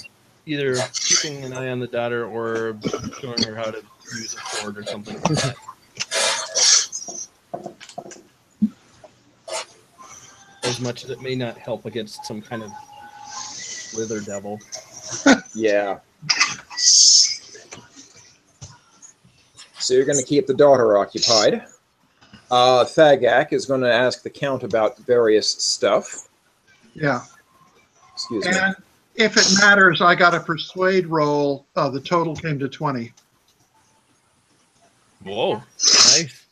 Either keeping an eye on the daughter or showing her how to use a sword or something like that. As much as it may not help against some kind of slither devil. Yeah. So you're going to keep the daughter occupied. Thagak is going to ask the Count about various stuff. Yeah. Excuse me. And if it matters, I got a persuade roll. The total came to 20. Whoa. Nice.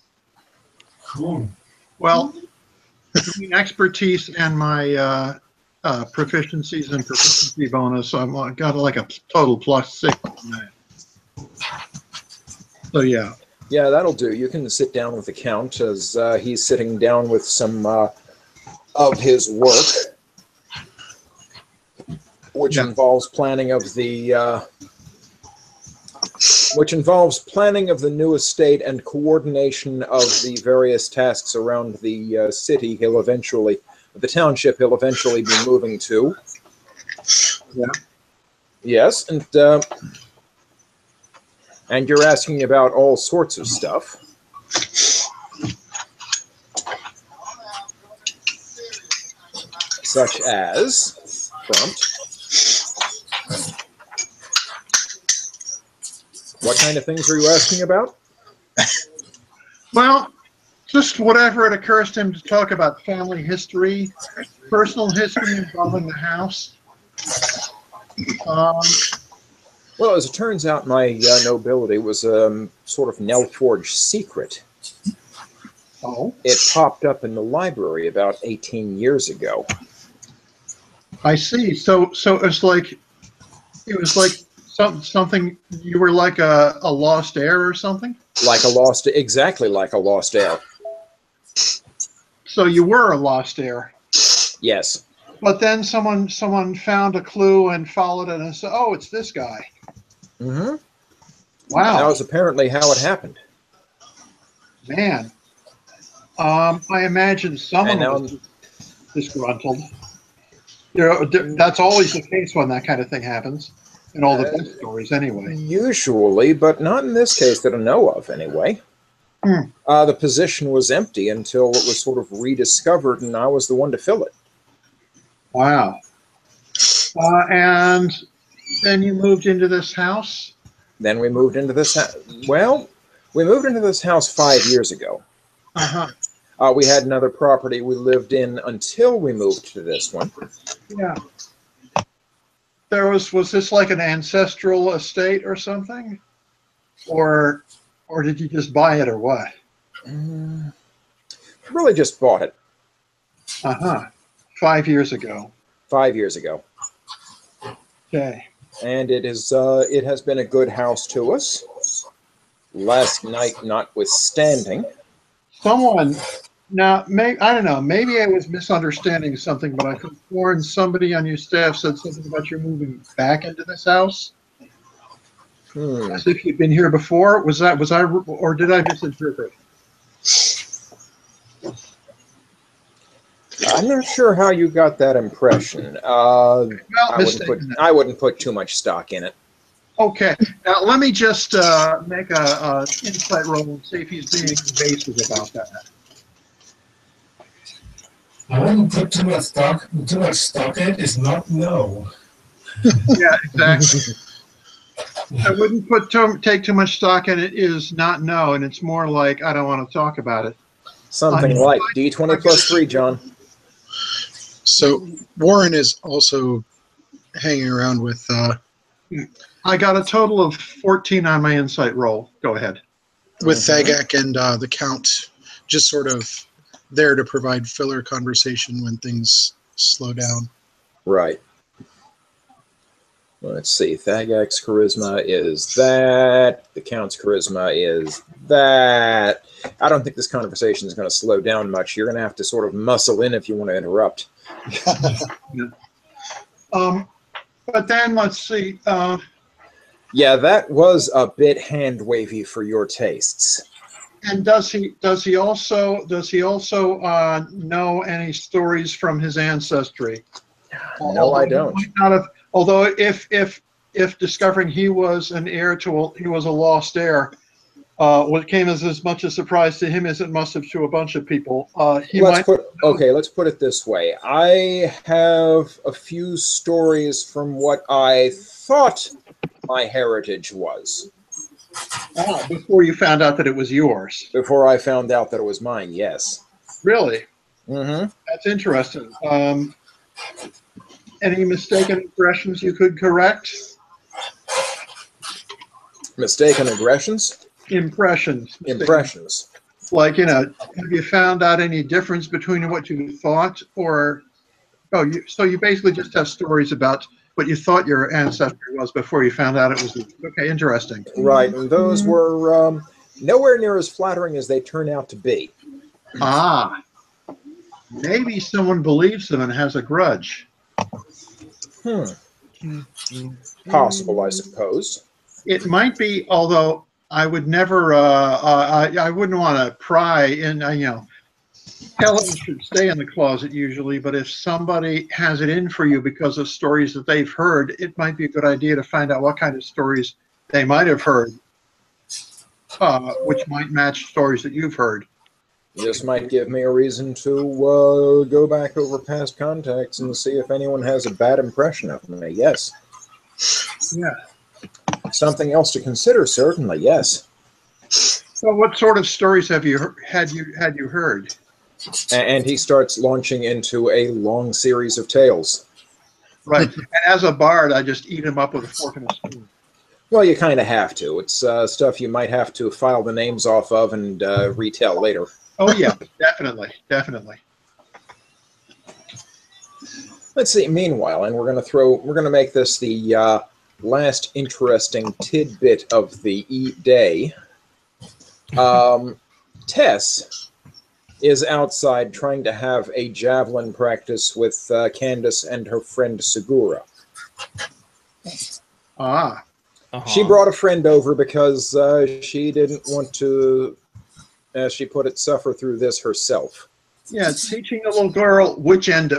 Cool. Well, between expertise and my proficiencies and proficiency bonus, I got like a total +6 on that. So yeah. Yeah, that'll do. You can sit down with the Count as he's sitting down with some of his work, which involves planning of the new estate and coordination of the various tasks around the city the township he'll eventually be moving to. Yeah. Yes, and you're asking about all sorts of stuff. Such as prompt. What kind of things are you asking about? Well, just whatever it occurs to him to talk about: family history, personal history involving the house. Well, as it turns out, my nobility was sort of Nelforge secret. Oh. It popped up in the library about 18 years ago. I see. So it was like something. You were like a lost heir or something. Exactly like a lost heir. So you were a lost heir. Yes. But then someone found a clue and followed it and said, "Oh, it's this guy." Mm-hmm. Wow. That was apparently how it happened. Man. I imagine someone was disgruntled. That's always the case when that kind of thing happens. In all the best stories, anyway. Usually, but not in this case that I know of, anyway. The position was empty until it was sort of rediscovered, and I was the one to fill it. Wow. And then you moved into this house? Then we moved into this house. Well, we moved into this house 5 years ago. Uh-huh. We had another property we lived in until we moved to this one. Yeah. Was this like an ancestral estate or something? Or did you just buy it or what? Really just bought it. Uh-huh. 5 years ago. 5 years ago. Okay. And it has been a good house to us. Last night notwithstanding. Now, I don't know, maybe I was misunderstanding something, but I could have sworn somebody on your staff said something about you moving back into this house. As if you'd been here before. Was I, or did I misinterpret? I'm not sure how you got that impression. I wouldn't put too much stock in it. Okay. Now, let me just make a insight roll and see if he's being evasive about that. I wouldn't put too much stock in it. Is not no. Yeah, exactly. I wouldn't take too much stock in it is not no, and it's more like I don't want to talk about it. Something like D20 plus 3, John. So Warren is also hanging around with. I got a total of 14 on my insight roll. Go ahead. With Thagak and the Count, just sort of there to provide filler conversation when things slow down. Right. Let's see. Thagak's charisma is that. The Count's charisma is that. I don't think this conversation is going to slow down much. You're going to have to sort of muscle in if you want to interrupt. But then let's see. Yeah, that was a bit hand wavy for your tastes. And does he also know any stories from his ancestry? No, I don't. Although if discovering he was an heir he was a lost heir, what came as much a surprise to him as it must have to a bunch of people. Let's put it this way. I have a few stories from what I thought my heritage was. Before you found out that it was yours. Before I found out that it was mine, yes. Really? Mm-hmm. That's interesting. Any mistaken impressions you could correct? Mistaken aggressions? Impressions. Impressions. Like, have you found out any difference between what you thought or, so you basically just have stories about what you thought your ancestry was before you found out it was, okay, interesting. Right, and those were nowhere near as flattering as they turn out to be. Ah, maybe someone believes them and has a grudge. Possible, I suppose. It might be, although I would never, I wouldn't want to pry in, skeletons should stay in the closet usually, but if somebody has it in for you because of stories that they've heard, it might be a good idea to find out what kind of stories they might have heard, which might match stories that you've heard. This might give me a reason to go back over past contacts and see if anyone has a bad impression of me. Yes. Yeah. Something else to consider, certainly. Yes. So, what sort of stories have you heard? And he starts launching into a long series of tales. Right. And as a bard, I just eat them up with a fork and a spoon. Well, you kind of have to. It's stuff you might have to file the names off of and retell later. Oh yeah, definitely, definitely. Let's see. Meanwhile, and we're going to make this the last interesting tidbit of the day. Tess is outside trying to have a javelin practice with Candace and her friend Segura. Ah. She brought a friend over because she didn't want to, as she put it, suffer through this herself. Yeah, teaching a little girl which end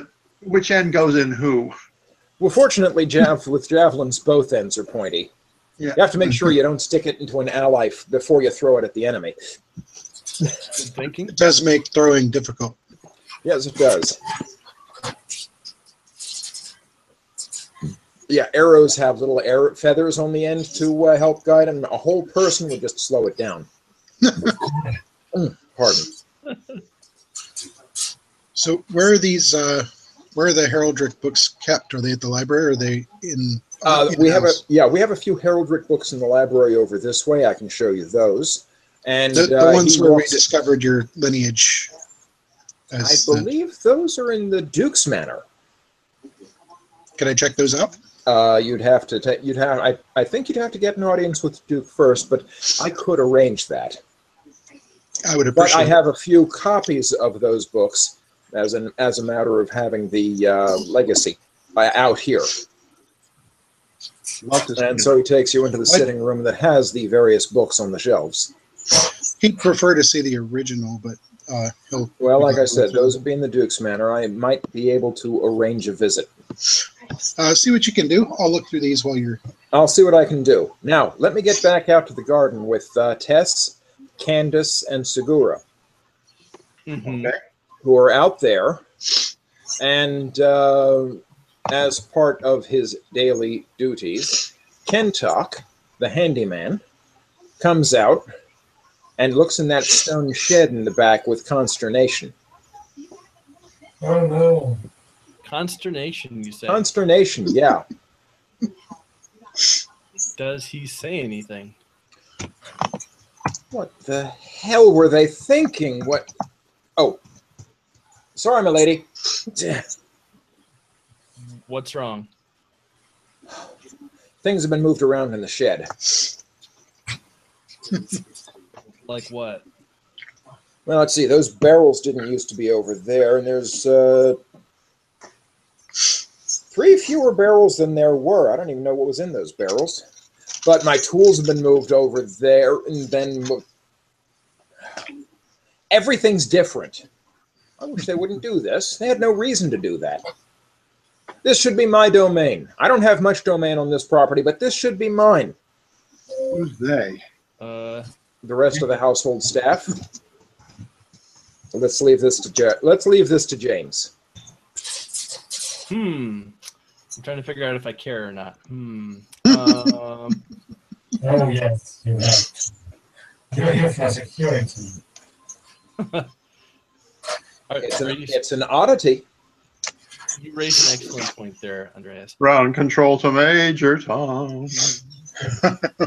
goes in who. Well, fortunately, with javelins, both ends are pointy. Yeah. You have to make sure you don't stick it into an ally before you throw it at the enemy. It does make throwing difficult. Yes, it does. Yeah, arrows have little feathers on the end to help guide them. A whole person would just slow it down. Pardon. So where are these? Where are the heraldic books kept? Are they at the library? Or are they in? We have a few heraldic books in the library over this way. I can show you those. And the ones where we discovered your lineage. I believe those are in the Duke's Manor. Can I check those out? You'd have to. I think you'd have to get an audience with Duke first, but I could arrange that. I would appreciate. But I have a few copies of those books as a matter of having the legacy out here. And so he takes you into the sitting room that has the various books on the shelves. He'd prefer to see the original, but he'll. Well, like I said, those would be in the Duke's Manor. I might be able to arrange a visit. See what you can do. I'll look through these while you're. I'll see what I can do. Now, let me get back out to the garden with Tess, Candace, and Segura, who are out there, and as part of his daily duties, Kentuck, the handyman, comes out and looks in that stone shed in the back with consternation. Oh no. Consternation, you say? Consternation, yeah. Does he say anything? What the hell were they thinking? What? Oh. Sorry, my lady. What's wrong? Things have been moved around in the shed. Like what? Well, let's see. Those barrels didn't used to be over there, and there's 3 fewer barrels than there were. I don't even know what was in those barrels. But my tools have been moved over there, and then everything's different. I wish they wouldn't do this. They had no reason to do that. This should be my domain. I don't have much domain on this property, but this should be mine. Who's they? The rest of the household staff. Let's leave this to James. I'm trying to figure out if I care or not. Oh yes, you have. You're here for security. It's an oddity. You raised an excellent point there, Andreas. Ground control to Major Tom.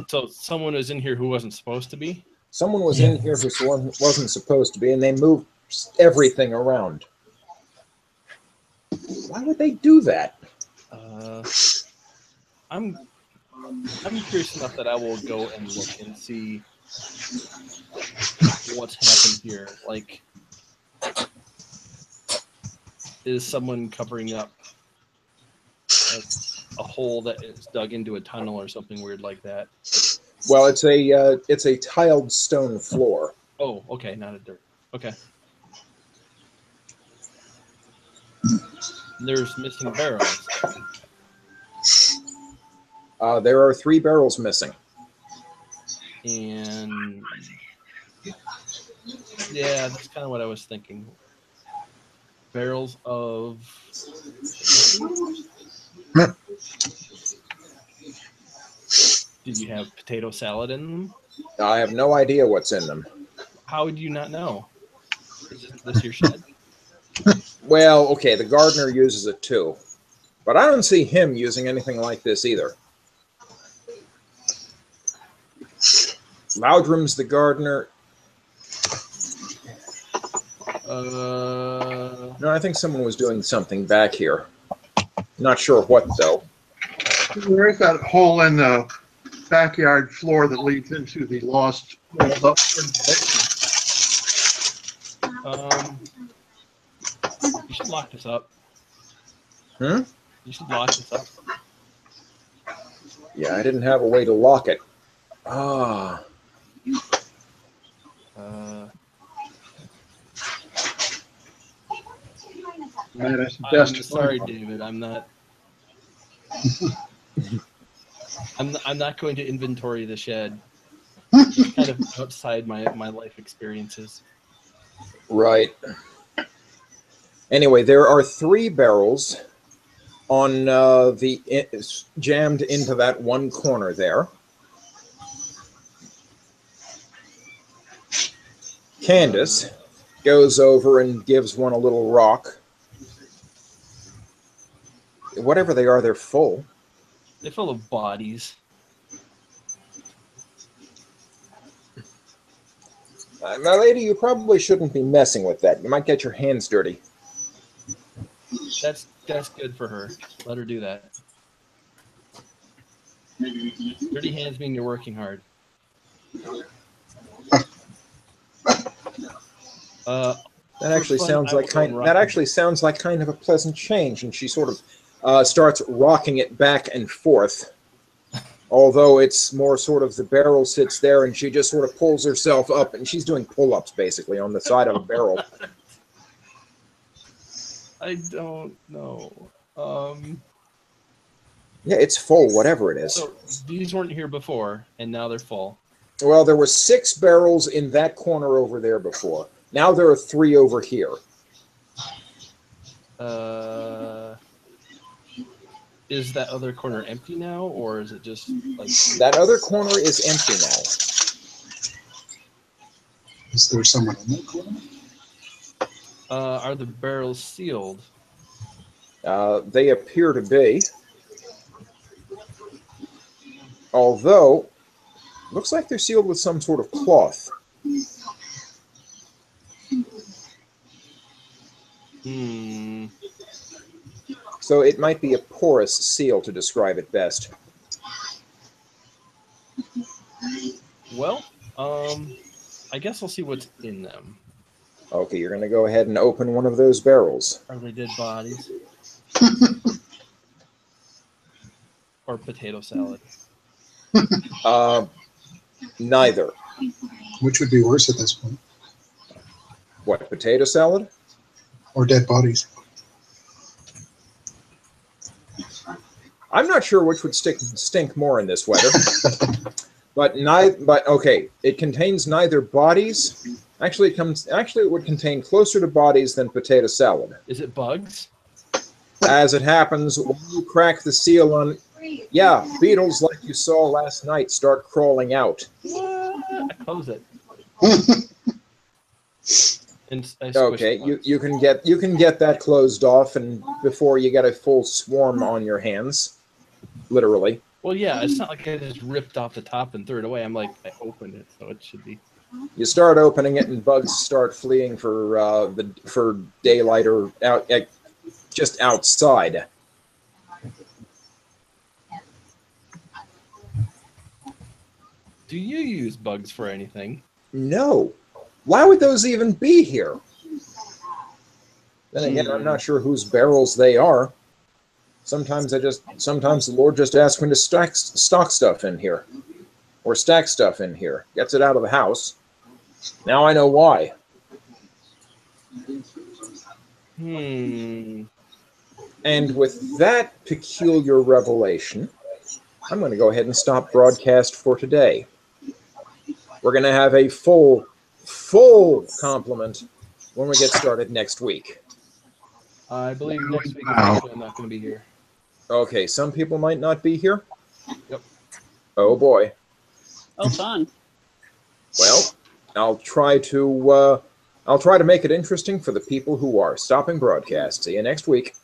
So someone was in here who wasn't supposed to be? Someone was in here who wasn't supposed to be, and they moved everything around. Why would they do that? I'm curious enough that I will go and look and see what's happened here. Like, is someone covering up a hole that is dug into a tunnel or something weird like that? Well, it's a tiled stone floor. Oh, okay, not a dirt. Okay. There's missing barrels. There are 3 barrels missing. And yeah, that's kind of what I was thinking. Barrels of... Did you have potato salad in them? I have no idea what's in them. How would you not know? Is this your shed? Well, okay, the gardener uses it too. But I don't see him using anything like this either. Loudrum's the gardener. No, I think someone was doing something back here. Not sure what, though. There is that hole in the backyard floor that leads into the lost basement. You should lock this up. Hmm? You should lock this up. Yeah, I didn't have a way to lock it. Ah. I'm sorry, David. I'm not. I'm not going to inventory the shed. It's kind of outside my life experiences. Right. Anyway, there are 3 barrels on jammed into that one corner there. Candace goes over and gives one a little rock. Whatever they are, they're full. They're full of bodies. My lady, you probably shouldn't be messing with that. You might get your hands dirty. That's good for her. Let her do that. Dirty hands mean you're working hard. That actually sounds like kind of a pleasant change, and she sort of starts rocking it back and forth. Although it's more sort of the barrel sits there, and she just sort of pulls herself up, and she's doing pull-ups basically on the side of a barrel. I don't know. Yeah, it's full, whatever it is. So these weren't here before, and now they're full. Well, there were 6 barrels in that corner over there before. Now there are 3 over here. Is that other corner empty now, or is it just like... That other corner is empty now. Is there someone in that corner? Are the barrels sealed? They appear to be. Although, looks like they're sealed with some sort of cloth. So it might be a porous seal to describe it best. Well, I guess I'll see what's in them. Okay, you're going to go ahead and open one of those barrels. Are they dead bodies? Or potato salad? Neither. Which would be worse at this point? What, potato salad? Or dead bodies? I'm not sure which would stink more in this weather. But okay, it contains neither bodies. Actually, it would contain closer to bodies than potato salad. Is it bugs? As it happens, when you crack the seal on, yeah, beetles like you saw last night start crawling out. What? I close it. Okay, you can get that closed off, and before you get a full swarm on your hands, literally. Well, yeah, it's not like I just ripped off the top and threw it away. I'm like, I opened it, so it should be. You start opening it, and bugs start fleeing for daylight or just outside. Do you use bugs for anything? No. Why would those even be here? Then again, I'm not sure whose barrels they are. Sometimes the Lord just asks me to stock stuff in here. Or stack stuff in here. Gets it out of the house. Now I know why. And with that peculiar revelation, I'm going to go ahead and stop broadcast for today. We're going to have a full complement when we get started next week. I believe next week I'm not going to be here. Okay, some people might not be here. Yep. Oh boy. Oh, fun. Well, I'll try to make it interesting for the people who are stopping broadcast. See you next week.